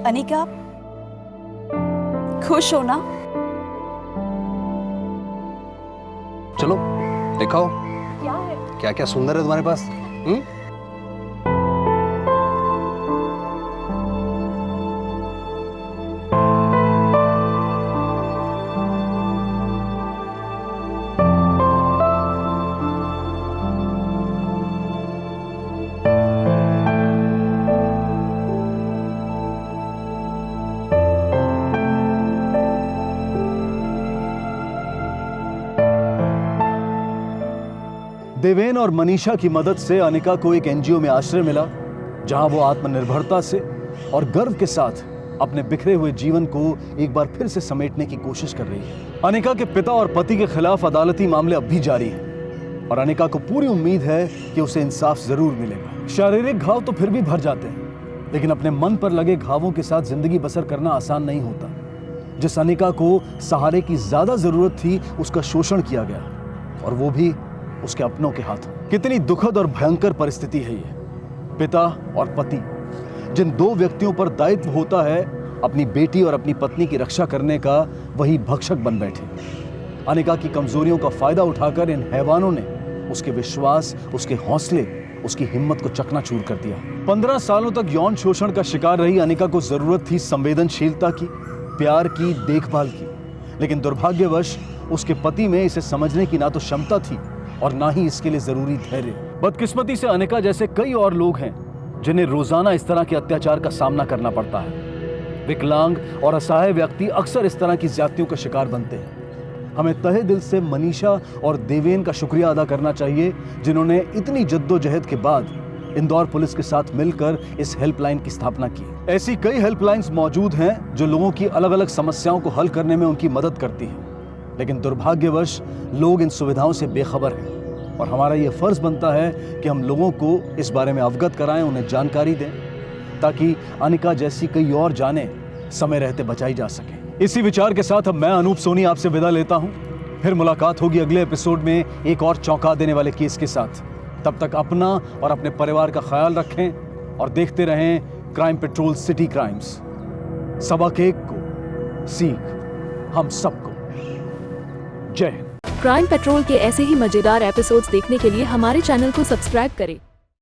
अनिका, खुश हो ना? चलो दिखाओ क्या है? क्या क्या सुंदर है तुम्हारे पास। देवेन और मनीषा की मदद से अनिका को एक एनजीओ में आश्रय मिला, जहां वो आत्मनिर्भरता से और गर्व के साथ अपने बिखरे हुए जीवन को एक बार फिर से समेटने की कोशिश कर रही है। अनिका के पिता और पति के खिलाफ अदालती मामले अब भी जारी हैं और अनिका को पूरी उम्मीद है कि उसे इंसाफ जरूर मिलेगा। शारीरिक घाव तो फिर भी भर जाते हैं, लेकिन अपने मन पर लगे घावों के साथ जिंदगी बसर करना आसान नहीं होता। जिस अनिका को सहारे की ज्यादा जरूरत थी, उसका शोषण किया गया, और वो भी उसके अपनों के हाथों। कितनी दुखद और भयंकर परिस्थिति है ये। पिता और पति, जिन दो व्यक्तियों पर दायित्व होता है अपनी बेटी और अपनी पत्नी की रक्षा करने का, वही भक्षक बन बैठे। अनिका की कमजोरियों का फायदा उठाकर इन हैवानों ने उसके विश्वास, उसके हौसले, उसकी हिम्मत को चकनाचूर कर दिया। 15 सालों तक यौन शोषण का शिकार रही अनिका को जरूरत थी संवेदनशीलता की, प्यार की, देखभाल की, लेकिन दुर्भाग्यवश उसके पति में इसे समझने की ना तो क्षमता थी और ना ही इसके लिए जरूरी धैर्य। बदकिस्मती से अनिका जैसे कई और लोग हैं जिन्हें रोजाना इस तरह के अत्याचार का सामना करना पड़ता है। विकलांग और असहाय व्यक्ति अक्सर इस तरह की ज्यादतियों का शिकार बनते हैं। हमें तहे दिल से मनीषा और देवेन का शुक्रिया अदा करना चाहिए, जिन्होंने इतनी जद्दोजहद के बाद इंदौर पुलिस के साथ मिलकर इस हेल्पलाइन की स्थापना की। ऐसी कई हेल्पलाइंस मौजूद हैं जो लोगों की अलग अलग समस्याओं को हल करने में उनकी मदद करती हैं, लेकिन दुर्भाग्यवश लोग इन सुविधाओं से बेखबर हैं और हमारा ये फर्ज बनता है कि हम लोगों को इस बारे में अवगत कराएं, उन्हें जानकारी दें, ताकि अनिका जैसी कई और जानें समय रहते बचाई जा सके। इसी विचार के साथ अब मैं अनूप सोनी आपसे विदा लेता हूं। फिर मुलाकात होगी अगले एपिसोड में एक और चौंका देने वाले केस के साथ। तब तक अपना और अपने परिवार का ख्याल रखें और देखते रहें क्राइम पेट्रोल सिटी क्राइम्स। सबक एक को सीख हम सबको। जय हिंद। क्राइम पेट्रोल के ऐसे ही मजेदार एपिसोड्स देखने के लिए हमारे चैनल को सब्सक्राइब करें